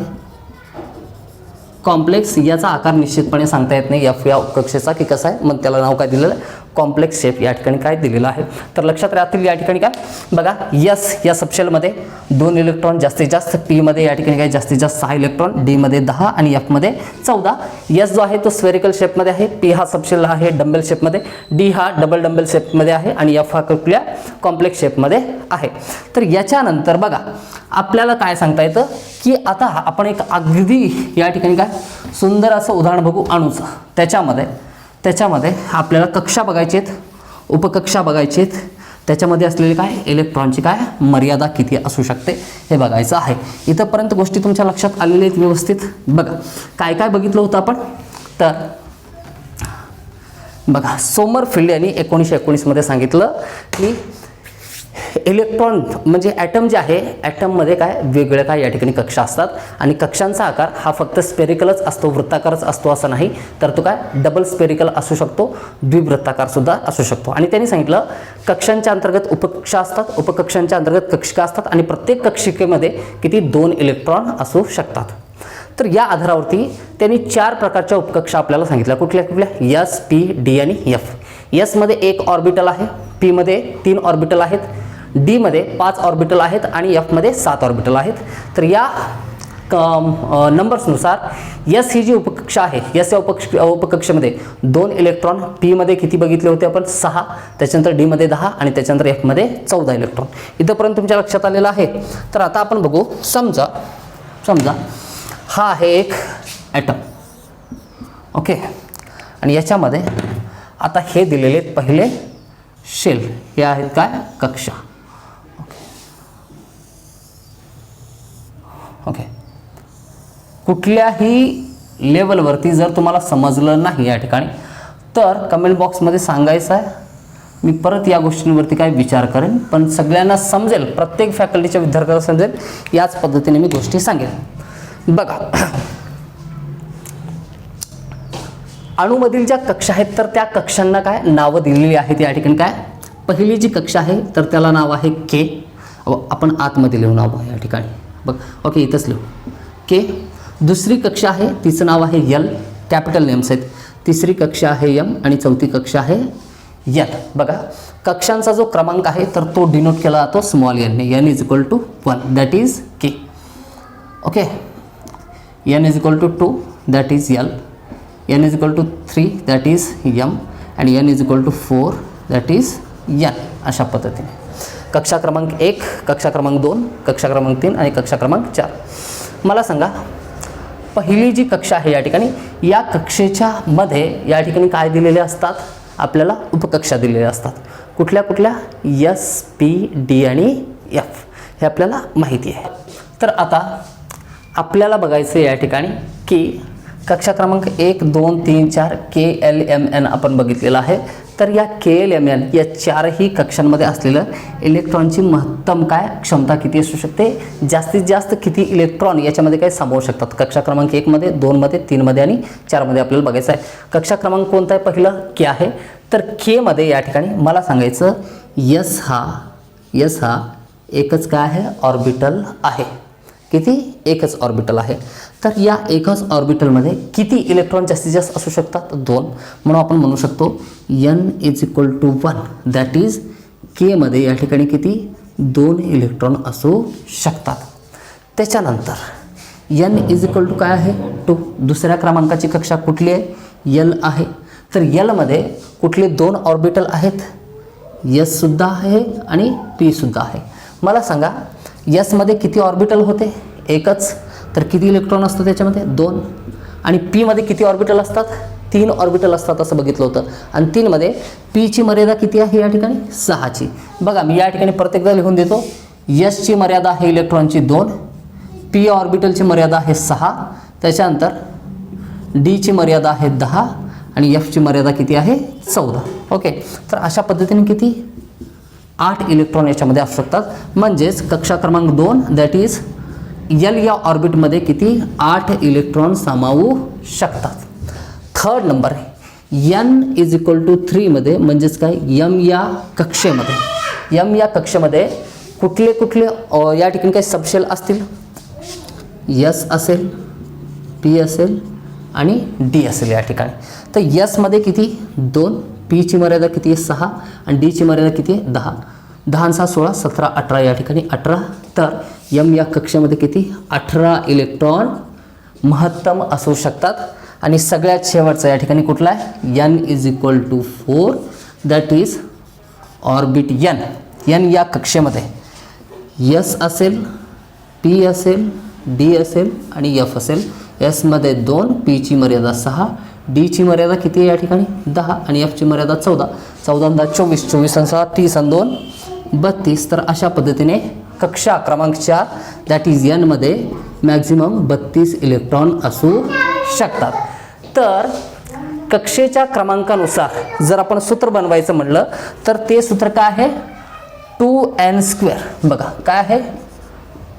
[SPEAKER 1] कॉम्प्लेक्स. याचा आकार निश्चितपणे सांगता येत नाही एफ या उपकक्षेचा की कसा आहे, मग त्याला नाव काय दिलेलं आहे? कॉम्प्लेक्स शेप या ठिकाणी काय दिलेलं आहे. तर लक्षात राहतील या ठिकाणी काय बघा एस या सबशेलमध्ये 2 इलेक्ट्रॉन जास्तीत जास्त, पी मध्ये या ठिकाणी काय जास्तीत जास्त 6 इलेक्ट्रॉन, डी मध्ये 10 आणि एफ मध्ये 14. एस जो आहे तो स्फेरिकल शेपमध्ये आहे, पी हा सबशेल आहे डंबेल शेपमध्ये, डी हा डबल डंबेल शेपमध्ये आहे आणि एफ हा कुठल्या कॉम्प्लेक्स शेपमध्ये आहे. तर याच्यानंतर बघा आपल्याला काय सांगता येतं की आता आपण एक अगदी या ठिकाणी काय सुंदर असं उदाहरण बघू अणूचं. त्याच्यामध्ये आपल्याला कक्षा बघायची आहेत, उपकक्षा बघायची आहेत, त्याच्यामध्ये असलेली काय इलेक्ट्रॉनची काय मर्यादा किती असू शकते हे बघायचं आहे. इथंपर्यंत गोष्टी तुमच्या लक्षात आलेल्या आहेत व्यवस्थित. बघा काय काय बघितलं होतं आपण. तर बघा सोमरफिल्ड यांनी 1919 मध्ये सांगितलं की इलेक्ट्रॉन म्हणजे ॲटम जे आहे, ॲटममध्ये काय वेगवेगळ्या काय या ठिकाणी कक्षा असतात आणि कक्षांचा आकार हा फक्त स्पेरिकलच असतो, वृत्ताकारच असतो असं नाही, तर तो काय डबल स्पेरिकल असू शकतो, द्विवृत्ताकार सुद्धा असू शकतो. आणि त्यांनी सांगितलं कक्षांच्या अंतर्गत उपकक्षा असतात, उपकक्षांच्या अंतर्गत कक्षिका असतात आणि प्रत्येक कक्षिकेमध्ये किती 2 इलेक्ट्रॉन असू शकतात. तर या आधारावरती त्यांनी 4 प्रकारच्या उपकक्षा आपल्याला सांगितल्या. कुठल्या कुठल्या? एस, पी, डी आणि एफ. एस मध्ये 1 ऑर्बिटल आहे, पी मध्ये 3 ऑर्बिटल आहेत, डी मध्ये 5 ऑर्बिटल आहेत आणि एफ मध्ये 7 ऑर्बिटल आहेत. तर या नंबर्सनुसार एस ही जी उपकक्षा आहे, एस या उपकक्षेमध्ये 2 इलेक्ट्रॉन, पी मध्ये किती बघितले होते आपण 6, त्याच्यानंतर डी मध्ये 10 आणि त्याच्यानंतर एफ मध्ये 14 इलेक्ट्रॉन. इथंपर्यंत तुमच्या लक्षात आलेलं आहे. तर आता आपण बघू. समजा हा आहे एक ॲटम, ओके, आणि याच्यामध्ये आता हे दिलेले पहिले शेल, हे आहेत काय कक्षा, ओके. कुठल्याही लेवलवरती जर तुम्हाला समजलं नाही या ठिकाणी तर कमेंट बॉक्समध्ये सांगायचं आहे. मी परत या गोष्टींवरती काय विचार करेन, पण सगळ्यांना समजेल, प्रत्येक फॅकल्टीच्या विद्यार्थ्यांना समजेल याच पद्धतीने मी गोष्टी सांगेन. बघा अणूमधील ज्या कक्षा आहेत तर त्या कक्षांना काय नावं दिलेली आहेत या ठिकाणी. काय पहिली जी कक्षा आहे तर त्याला नाव आहे के. आपण आतमध्ये लिहू नाव या ठिकाणी बघ, ओके, इथंच लिहू के. दुसरी कक्षा आहे तिचं नाव आहे यल, कॅपिटल नेम्स आहेत. तिसरी कक्षा आहे एम आणि चौथी कक्षा आहे एल. बघा कक्षांचा जो क्रमांक आहे तर तो डिनोट केला जातो स्मॉल एन ने. N is equal to 1 that is K, okay. N is equal to 2 that is L, n is equal to 3 that is M आणि n is equal to 4 that is n. अशा पद्धतीने कक्षा क्रमांक 1, कक्षा क्रमांक 2, कक्षा क्रमांक 3 आणि कक्षा क्रमांक 4. मला सांगा पहिली जी कक्षा आहे या ठिकाणी, या कक्षेच्या मध्ये या ठिकाणी काय दिलेले असतात, आपल्याला उपकक्षा दिलेल्या असतात. कुठल्या कुठल्या? S, P, D आणि F हे आपल्याला माहिती आहे. तर आता आपल्याला बघायचं या ठिकाणी की कक्षा क्रमांक 1, 2, 3, 4 KLMN आपण बघितलेलं आहे. तर या KLMN या चारही कक्षांमध्ये असलेलं इलेक्ट्रॉनची महत्तम काय क्षमता किती असू शकते, जास्तीत जास्त किती इलेक्ट्रॉन याच्यामध्ये काय सामावू शकतात. कक्षा क्रमांक 1 मध्ये, 2 मध्ये, 3 मध्ये आणि 4 मध्ये आपल्याला बघायचं आहे. कक्षा क्रमांक कोणता आहे? पहिलं K आहे. तर K मध्ये या ठिकाणी मला सांगायचं S हा एकच काय आहे? ऑर्बिटल आहे. किती? एकच ऑर्बिटल आहे. तर या एकच ऑर्बिटलमध्ये किती इलेक्ट्रॉन जास्तीत जास्त असू शकतात? 2. म्हणून आपण म्हणू शकतो n is equal to 1 that is K मध्ये या ठिकाणी किती? 2 इलेक्ट्रॉन असू शकतात. त्याच्यानंतर n इज इक्वल टू काय आहे? 2. दुसऱ्या क्रमांकाची कक्षा कुठली आहे? L आहे. तर L मध्ये कुठले 2 ऑर्बिटल आहेत? S सुद्धा आहे आणि P सुद्धा आहे. मला सांगा S मध्ये किती ऑर्बिटल होते? एकच. तर किती इलेक्ट्रॉन असतं त्याच्यामध्ये? 2. आणि P मध्ये किती ऑर्बिटल असतात? 3 ऑर्बिटल असतात असं बघितलं होतं. आणि 3 मध्ये P ची मर्यादा किती आहे या ठिकाणी? 6ची. बघा मी या ठिकाणी प्रत्येकदा लिहून देतो. S ची मर्यादा आहे इलेक्ट्रॉनची 2, P ऑर्बिटलची मर्यादा आहे 6, त्याच्यानंतर D ची मर्यादा आहे 10 आणि F ची मर्यादा किती आहे? 14. ओके. तर अशा पद्धतीने किती? 8 इलेक्ट्रॉन याच्यामध्ये असू शकतात. म्हणजेच कक्षा क्रमांक 2 दॅट इज L या ऑर्बिटमध्ये किती? 8 इलेक्ट्रॉन सामावू शकतात. Third number n is equal to 3 मध्ये, म्हणजेच काय? M या कक्षेमध्ये कुठले कुठले या ठिकाणी काही सबशेल असतील? S असेल, P असेल आणि D असेल या ठिकाणी. तर S मध्ये किती? 2, P ची मर्यादा किती आहे? 6 आणि D ची मर्यादा किती आहे? 10. 10 6 16 17 18 या ठिकाणी 18. तर M या कक्षेमध्ये किती? 18 इलेक्ट्रॉन महत्तम असू शकतात. आणि सगळ्यात शेवटचा या ठिकाणी कुठला आहे? n is equal to 4 that is orbit n या कक्षेमध्ये S असेल, P असेल, D असेल आणि F असेल. S मध्ये 2, P ची मर्यादा 6, D ची मर्यादा किती आहे या ठिकाणी? 10 आणि F ची मर्यादा 14. 14 24, 24 6 30 आणि 2 32. तर अशा पद्धतीने कक्षा क्रमांक 4 दॅट इज n मध्ये मॅक्झिमम 32 इलेक्ट्रॉन असू शकतात. तर कक्षेच्या क्रमांकानुसार जर आपण सूत्र बनवायचं म्हणलं तर ते सूत्र काय आहे? 2n². बघा काय आहे?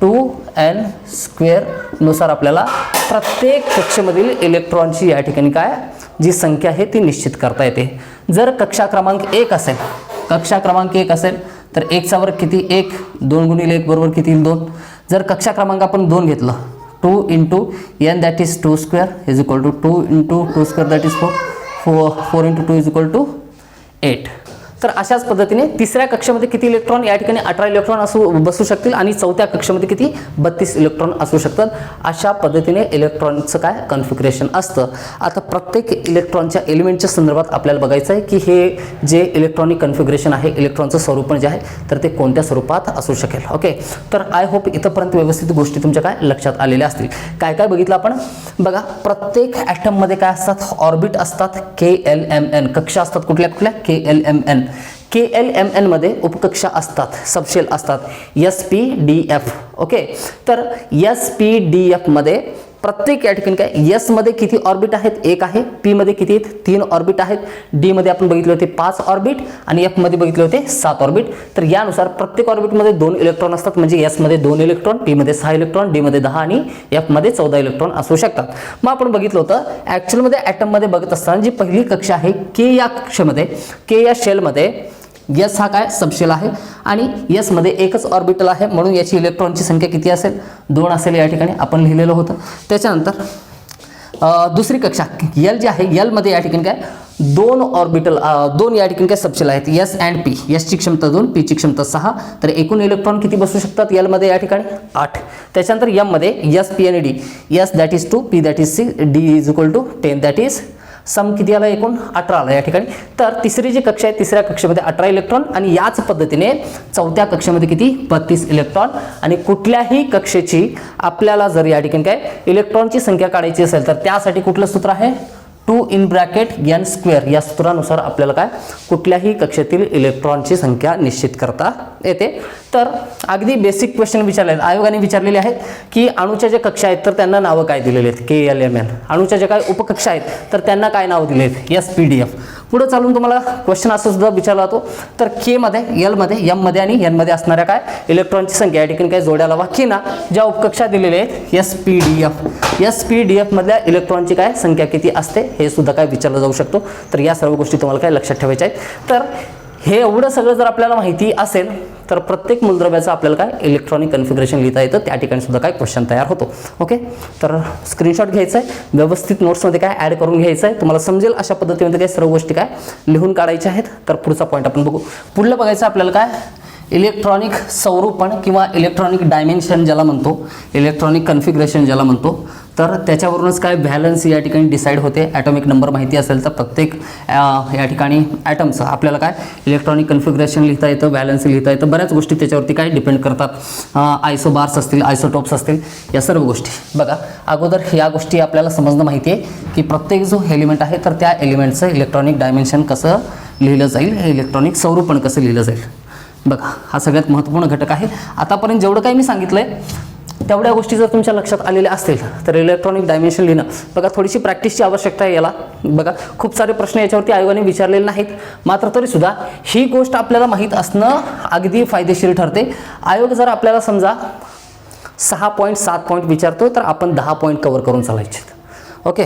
[SPEAKER 1] 2n² नुसार आपल्याला प्रत्येक कक्षेमधील इलेक्ट्रॉनची या ठिकाणी काय जी संख्या आहे ती निश्चित करता येते. जर कक्षा क्रमांक 1 असेल तर 1 चा वर्ग किती? 1. 2 गुणिले 1 बरोबर किती? 2. जर कक्षा क्रमांक आपण 2 घेतलं, 2 into n that is 2² is equal to 2 into 2² that is 4. 4 into 2 is equal to 8. तर अशाच पद्धतीने तिसऱ्या कक्षेमध्ये किती इलेक्ट्रॉन? या ठिकाणी 18 इलेक्ट्रॉन बसू शकतील आणि चौथ्या कक्षेमध्ये किती? 32 इलेक्ट्रॉन असू शकतात. अशा पद्धतीने इलेक्ट्रॉनचं काय कॉन्फिगरेशन असतं. आता प्रत्येक इलेक्ट्रॉनच्या एलिमेंटच्या संदर्भात आपल्याला बघायचं आहे की हे जे इलेक्ट्रॉनिक कॉन्फिगरेशन आहे, इलेक्ट्रॉनचं स्वरूप जे आहे तर ते कोणत्या स्वरूपात असू शकेल. ओके. तर आय होप इथंपर्यंत व्यवस्थित गोष्टी तुमच्या काय लक्षात आलेल्या असतील. काय काय बघितलं आपण? बघा प्रत्येक ॲटममध्ये काय असतात? ऑर्बिट असतात. KLMN कक्षा असतात. कुठल्या कुठल्या? KLMN. KLMN मध्ये उपकक्षा असतात, सबशेल असतात. SPDF. ओके. तर SPDF मध्ये प्रत्येक या ठिकाणी काय S मध्ये किती ऑर्बिट आहेत? 1 आहे. P मध्ये किती आहेत? 3 ऑर्बिट आहेत. D मध्ये आपण बघितले होते 5 ऑर्बिट आणि F मध्ये बघितले होते 7 ऑर्बिट. तर यानुसार प्रत्येक ऑर्बिटमध्ये 2 इलेक्ट्रॉन असतात. म्हणजे S मध्ये 2 इलेक्ट्रॉन, P मध्ये 6 इलेक्ट्रॉन, D मध्ये 10 आणि F मध्ये 14 इलेक्ट्रॉन असू शकतात. मग आपण बघितलं होतं ॲक्च्युअलमध्ये ॲटममध्ये बघत असताना जी पहिली कक्षा आहे K या कक्षेमध्ये, K या शेलमध्ये S हा काय सबशेल आहे आणि S मध्ये एकच ऑर्बिटल आहे म्हणून याची इलेक्ट्रॉनची संख्या किती असेल? 2 असेल. या ठिकाणी आपण लिहिलेलं होतं. त्याच्यानंतर दुसरी कक्षा L जी आहे, L मध्ये या ठिकाणी काय 2 ऑर्बिटल 2 या ठिकाणी काय सबशेल आहेत? S and P. S ची क्षमता 2, P ची क्षमता 6. तर एकूण इलेक्ट्रॉन किती बसू शकतात L मध्ये या ठिकाणी? 8. त्याच्यानंतर M मध्ये S, P आणि D. S that is 2, P that is 6, D is equal to 10 that is sum किती आला एकूण 18 आला या ठिकाणी. तर तिसरी जी कक्षा आहे तिसऱ्या कक्षेमध्ये 18 इलेक्ट्रॉन आणि याच पद्धतीने चौथ्या कक्षेमध्ये किती 32 इलेक्ट्रॉन. आणि कुठल्याही कक्षेची आपल्याला जर या ठिकाणी काय इलेक्ट्रॉनची संख्या काढायची असेल तर त्यासाठी कुठलं सूत्र आहे 2 या सूत्रानुसार आपल्याला काय कुठल्याही कक्षेतील इलेक्ट्रॉनची संख्या निश्चित करता येते. तर अगदी बेसिक क्वेश्चन विचारले आहेत आयोगाने विचारलेले आहेत की अणूच्या ज्या कक्षा आहेत तर त्यांना नावं काय दिलेली आहेत KLMN. अणूच्या ज्या काय उपकक्षा आहेत तर त्यांना काय नाव दिले आहेत SPDF. पुढे चालून तुम्हाला क्वेश्चन असं सुद्धा विचारला जातो तर K मध्ये L मध्ये M मध्ये आणि N मध्ये असणाऱ्या काय इलेक्ट्रॉनची संख्या या ठिकाणी काय जोड्या लावा की ना ज्या उपकक्षा दिलेल्या आहेत SPDF मधल्या इलेक्ट्रॉनची काय संख्या किती असते हे सुद्धा काय विचारलं जाऊ शकतो. तर या सर्व गोष्टी तुम्हाला काय लक्षात ठेवायच्या आहेत. तर हे एवढं सगळं जर आपल्याला माहिती असेल तर प्रत्येक मूलद्रव्याचं आपल्याला काय इलेक्ट्रॉनिक कन्फिगरेशन लिहिता येतं. त्या ठिकाणी सुद्धा काय क्वेश्चन तयार होतो. ओके, तर स्क्रीनशॉट घ्यायचा आहे, व्यवस्थित नोट्समध्ये काय ॲड करून घ्यायचं आहे. तुम्हाला समजेल अशा पद्धतीमध्ये काय सर्व गोष्टी काय लिहून काढायच्या आहेत. तर पुढचा पॉईंट आपण बघू. पुढलं बघायचं आपल्याला काय इलेक्ट्रॉनिक स्वरूपण किंवा इलेक्ट्रॉनिक डायमेन्शन ज्याला म्हणतो, इलेक्ट्रॉनिक कन्फिगरेशन ज्याला म्हणतो. तर त्याच्यावरूनच काय व्हॅलन्स या ठिकाणी डिसाईड होते. ॲटॉमिक नंबर माहिती असेल तर प्रत्येक या ठिकाणी ॲटमचं आपल्याला काय इलेक्ट्रॉनिक कन्फिगरेशन लिहिता येतं, व्हॅलन्स लिहिता येतं. बऱ्याच गोष्टी त्याच्यावरती काय डिपेंड करतात. आयसोबार्स असतील, आयसोटोप्स असतील, या सर्व गोष्टी बघा. अगोदर ह्या गोष्टी आपल्याला समजणं माहिती आहे की प्रत्येक जो एलिमेंट आहे तर त्या एलिमेंटचं इलेक्ट्रॉनिक डायमेन्शन कसं लिहिलं जाईल, हे इलेक्ट्रॉनिक स्वरूपण कसं लिहिलं जाईल. बघा हा सगळ्यात महत्त्वपूर्ण घटक आहे. आतापर्यंत जेवढं काही मी सांगितलं आहे तेवढ्या गोष्टी जर तुमच्या लक्षात आलेल्या असतील तर इलेक्ट्रॉनिक डायमेन्शन लिहिणं बघा थोडीशी प्रॅक्टिसची आवश्यकता आहे याला. बघा खूप सारे प्रश्न याच्यावरती आयोगाने विचारलेले नाहीत, मात्र तरीसुद्धा ही गोष्ट आपल्याला माहीत असणं अगदी फायदेशीर ठरते. आयोग जर आपल्याला समजा 6.7 पॉईंट विचारतो तर आपण 10 पॉईंट कव्हर करून चालायचे. ओके,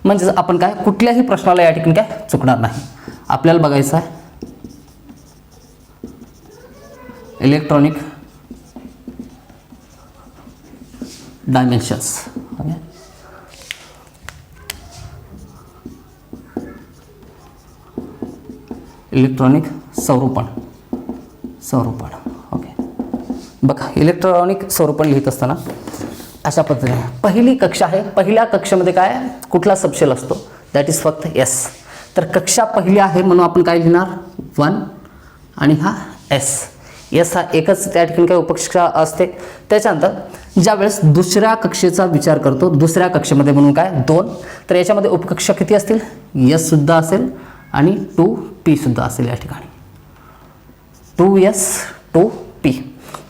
[SPEAKER 1] म्हणजे आपण काय कुठल्याही प्रश्नाला या ठिकाणी काय चुकणार नाही. आपल्याला बघायचं आहे इलेक्ट्रॉनिक डायमेन्शन्स. ओके, इलेक्ट्रॉनिक स्वरूपण. ओके, बघा इलेक्ट्रॉनिक स्वरूपण लिहित असताना अशा पद्धतीने पहिली कक्षा आहे. पहिल्या कक्षेमध्ये काय कुठला सबशेल असतो दॅट इज फक्त S. तर कक्षा पहिली आहे म्हणून आपण काय लिहिणार 1 आणि हा S हा एकच त्या ठिकाणी काय उपकक्षा असते. त्याच्यानंतर ज्यावेळेस दुसऱ्या कक्षेचा विचार करतो, दुसऱ्या कक्षेमध्ये म्हणून काय 2, तर याच्यामध्ये उपकक्षा किती असतील S सुद्धा असेल आणि 2P सुद्धा असेल. या ठिकाणी 2S 2P.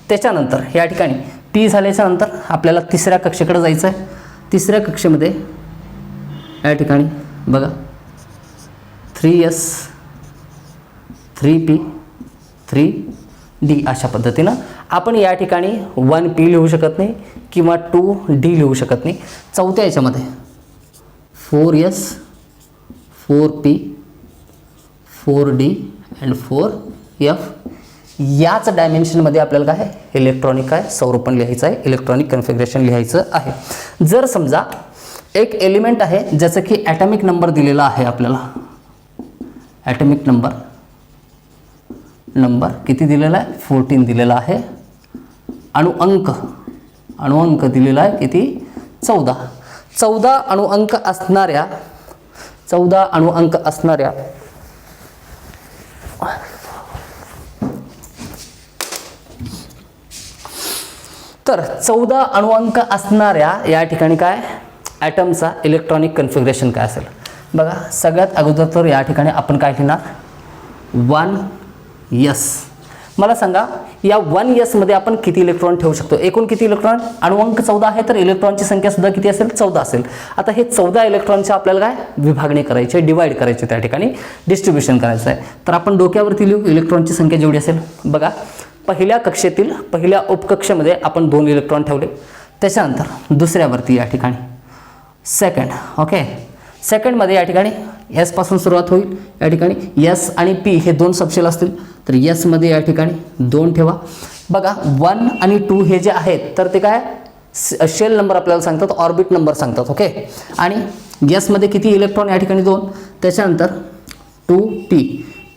[SPEAKER 1] त्याच्यानंतर या ठिकाणी P झाल्याच्या नंतर आपल्याला तिसऱ्या कक्षेकडे जायचं आहे. तिसऱ्या कक्षेमध्ये या ठिकाणी बघा 3S 3P 3D अशा पद्धतीनं आपण या ठिकाणी 1P लिहू शकत नाही किंवा 2D लिहू शकत नाही. चौथ्या याच्यामध्ये 4S 4P 4D and 4F याच डायमेन्शनमध्ये आपल्याला काय इलेक्ट्रॉनिक काय स्वरूपण लिहायचं आहे, इलेक्ट्रॉनिक कन्फिगरेशन लिहायचं आहे. जर समजा एक एलिमेंट आहे ज्याचं की ॲटॉमिक नंबर दिलेला आहे आपल्याला, ॲटॉमिक नंबर किती दिलेला आहे 14 दिलेला आहे. अणुअंक दिलेला आहे किती 14 अणुअंक असणाऱ्या तर 14 अणुअंक असणाऱ्या या ठिकाणी काय ॲटमचा इलेक्ट्रॉनिक कन्फिगरेशन काय असेल. बघा सगळ्यात अगोदर तर या ठिकाणी आपण काय लिहिणार 1S. मला सांगा या 1S मध्ये आपण किती इलेक्ट्रॉन ठेवू शकतो, एकूण किती इलेक्ट्रॉन. अणुअंक 14 आहे तर इलेक्ट्रॉनची संख्या सुद्धा किती असेल 14 असेल. आता हे 14 इलेक्ट्रॉनचे आपल्याला काय विभागणी करायची, डिवाइड करायचे, त्या ठिकाणी डिस्ट्रीब्युशन करायचं आहे. तर आपण डोक्यावरती लिहू इलेक्ट्रॉनची संख्या जेवढी असेल. बघा पहिल्या कक्षेतील पहिल्या उपकक्षेमध्ये आपण 2 इलेक्ट्रॉन ठेवले. त्याच्यानंतर दुसऱ्यावरती या ठिकाणी सेकंड. ओके, सेकंडमध्ये या ठिकाणी S पासून सुरुवात होईल. या ठिकाणी S आणि P हे 2 सबशेल असतील तर S मध्ये या ठिकाणी 2 ठेवा. बघा 1 आणि 2 हे जे आहेत तर ते काय शेल नंबर आपल्याला सांगतात, ऑर्बिट नंबर सांगतात. ओके, आणि S मध्ये किती इलेक्ट्रॉन या ठिकाणी 2. त्याच्यानंतर 2P.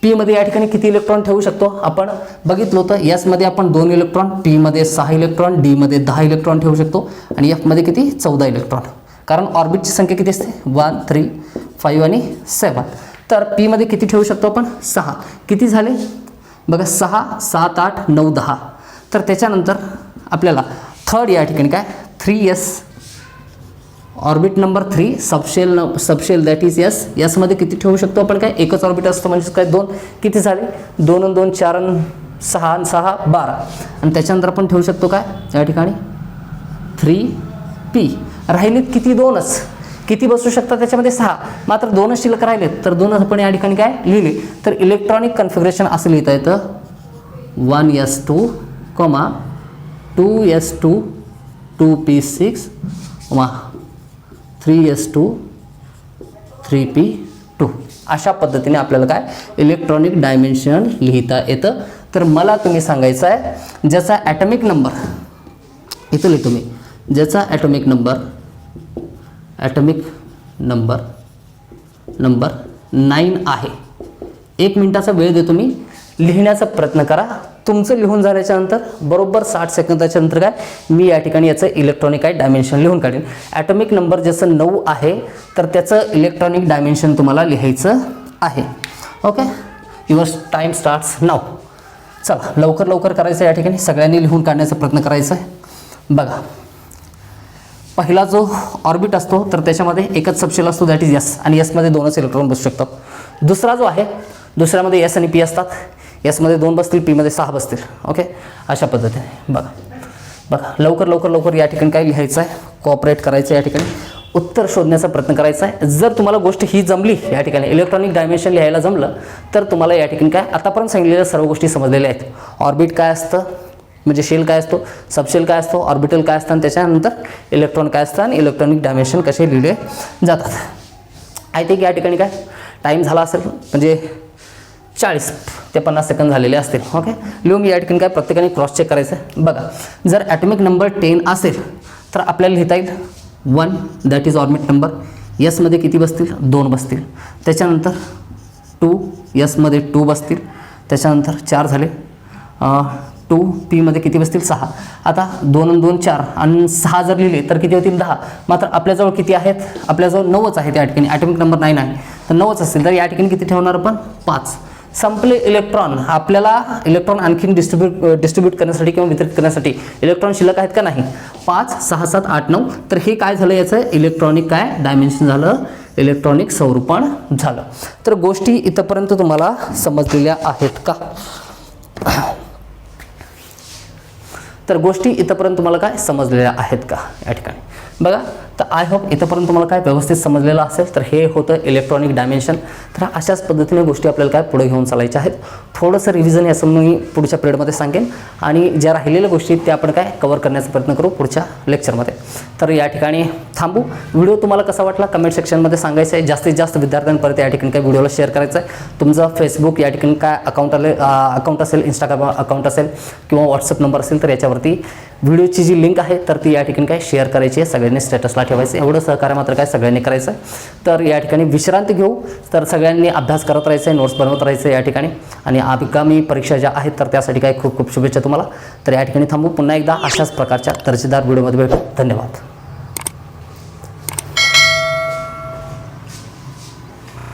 [SPEAKER 1] P मध्ये या ठिकाणी किती इलेक्ट्रॉन ठेवू शकतो आपण बघितलं होतं. S मध्ये आपण 2 इलेक्ट्रॉन, P मध्ये 6 इलेक्ट्रॉन, D मध्ये 10 इलेक्ट्रॉन ठेवू शकतो आणि F मध्ये किती 14 इलेक्ट्रॉन. कारण ऑर्बिटची संख्या किती असते 1 3 5 आणि 7. तर पीमध्ये किती ठेवू शकतो आपण 6. किती झाले बघा 6 7 8 9 10. तर त्याच्यानंतर आपल्याला थर्ड या ठिकाणी काय 3s orbit number 3 subshell that is S. यसमध्ये किती ठेवू शकतो आपण काय एकच ऑर्बिट असतो म्हणजे काय 2. किती झाले 2 आणि 2 4 आणि 6 आणि 6 12. आणि त्याच्यानंतर आपण ठेवू शकतो काय या ठिकाणी 3p. राहिलेत किती 2च. किती बसू शकतात त्याच्यामध्ये 6. मात्र 2च शिल्लक राहिलेत तर 2च आपण या ठिकाणी काय लिहिले. तर इलेक्ट्रॉनिक कन्फिगरेशन असं लिहिता येतं 1s2, 2s2 2p6, 3s2 3p2. अशा पद्धतीने आपल्याला काय इलेक्ट्रॉनिक डायमेन्शन लिहिता येतं. तर मला तुम्ही सांगायचं आहे ज्याचा ॲटॉमिक नंबर इथं लिहितो मी, ज्याचा ॲटॉमिक नंबर 9 आहे. 1 मिनिटाचा वेळ देतो मी, लिहिण्याचा प्रयत्न करा. तुमचं लिहून झाल्याच्या नंतर बरोबर 60 सेकंदाच्या नंतर काय मी या ठिकाणी याचं इलेक्ट्रॉनिक काय डायमेन्शन लिहून काढेन. ॲटॉमिक नंबर जसं 9 आहे तर त्याचं इलेक्ट्रॉनिक डायमेन्शन तुम्हाला लिहायचं आहे. ओके, युअर टाईम स्टार्ट्स नाव. चला लवकर लवकर करायचं, या ठिकाणी सगळ्यांनी लिहून काढण्याचा प्रयत्न करायचा आहे. बघा पहिला जो ऑर्बिट असतो तर त्याच्यामध्ये एकच सबशेल असतो दॅट इज एस, आणि एसमध्ये 2च इलेक्ट्रॉन बसू शकतात. दुसरा जो आहे दुसऱ्यामध्ये एस आणि पी असतात. एसमध्ये 2 बसतील, पीमध्ये 6 बसतील. ओके, अशा पद्धतीने बघा लवकर लवकर लवकर या ठिकाणी काय लिहायचं आहे, कोऑपरेट करायचं, या ठिकाणी उत्तर शोधण्याचा प्रयत्न करायचा आहे. जर तुम्हाला गोष्ट ही जमली या ठिकाणी इलेक्ट्रॉनिक डायमेन्शन लिहायला जमलं तर तुम्हाला या ठिकाणी काय आतापर्यंत सांगितलेल्या सर्व गोष्टी समजलेल्या आहेत. ऑर्बिट काय असतं म्हणजे शेल काय असतो, सबशेल काय असतो, ऑर्बिटल काय असतं, आणि त्याच्यानंतर इलेक्ट्रॉन काय असतं आणि इलेक्ट्रॉनिक डायमेन्शन कसे लिहिले जातात. आय थिंक या ठिकाणी काय टाईम झाला असेल म्हणजे 40 ते 50 सेकंद झालेले असतील. ओके, लिहून या ठिकाणी काय प्रत्येकाने क्रॉस चेक करायचं आहे. बघा जर ॲटॉमिक नंबर 10 असेल तर आपल्याला लिहिता येईल 1 दॅट इज ऑर्बिट नंबर. यसमध्ये किती बसतील 2 बसतील. त्याच्यानंतर 2 यसमध्ये 2 बसतील. त्याच्यानंतर 4 झाले. 2 पीमध्ये किती बसतील 6. आता 2 आणि 2 4 आणि 6 जर लिहिले तर किती होतील 10. मात्र आपल्याजवळ किती आहेत, आपल्याजवळ 9च आहेत. या ठिकाणी ॲटॉमिक नंबर 9 आहे तर 9च असतील. तर या ठिकाणी किती ठेवणार आपण 5. संपले इलेक्ट्रॉन. आपल्याला इलेक्ट्रॉन आणखीन डिस्ट्रीब्यूट करण्यासाठी किंवा वितरित करण्यासाठी इलेक्ट्रॉन शिल्लक आहेत का नाही. 5 6 7 8 9. तर हे काय झालं याचं इलेक्ट्रॉनिक काय डायमेन्शन झालं, इलेक्ट्रॉनिक स्वरूपण झालं. तर गोष्टी इथपर्यंत तुम्हाला समजलेल्या आहेत का. तर गोष्टी इथपर्यंत तुम्हाला काय समजलेल्या आहेत का या ठिकाणी बघा. तर आय होप इथपर्यंत तुम्हाला काय व्यवस्थित समजलेलं असेल. तर हे होतं इलेक्ट्रॉनिक डायमेन्शन. तर अशाच पद्धतीने गोष्टी आपल्याला काय पुढे घेऊन चालायच्या आहेत. थोडंसं रिव्हिजन याचं मी पुढच्या पिरियडमध्ये सांगेन आणि ज्या राहिलेल्या गोष्टी त्या आपण काय कव्हर करण्याचा प्रयत्न करू पुढच्या लेक्चरमध्ये. तर या ठिकाणी थांबू. व्हिडिओ तुम्हाला कसा वाटला कमेंट सेक्शनमध्ये सांगायचं आहे. जास्तीत जास्त विद्यार्थ्यांपर्यंत या ठिकाणी काय व्हिडिओला शेअर करायचं आहे. तुमचं फेसबुक या ठिकाणी काय अकाउंट असेल, इंस्टाग्राम अकाउंट असेल किंवा व्हॉट्सअप नंबर असेल तर याच्यावरती व्हिडिओची जी लिंक आहे तर ती या ठिकाणी काय शेअर करायची आहे. सगळ्यांनी स्टेटसला ठेवायचं. एवढं सहकार्य मात्र काय सगळ्यांनी करायचं आहे. तर या ठिकाणी विश्रांती घेऊ. तर सगळ्यांनी अभ्यास करत राहायचं आहे, नोट्स बनवत राहायचं आहे या ठिकाणी. आणि आगामी परीक्षा ज्या आहेत तर त्यासाठी काय खूप खूप शुभेच्छा तुम्हाला. तर या ठिकाणी थांबू. पुन्हा एकदा अशाच प्रकारच्या दर्जेदार व्हिडिओमध्ये भेटू. धन्यवाद.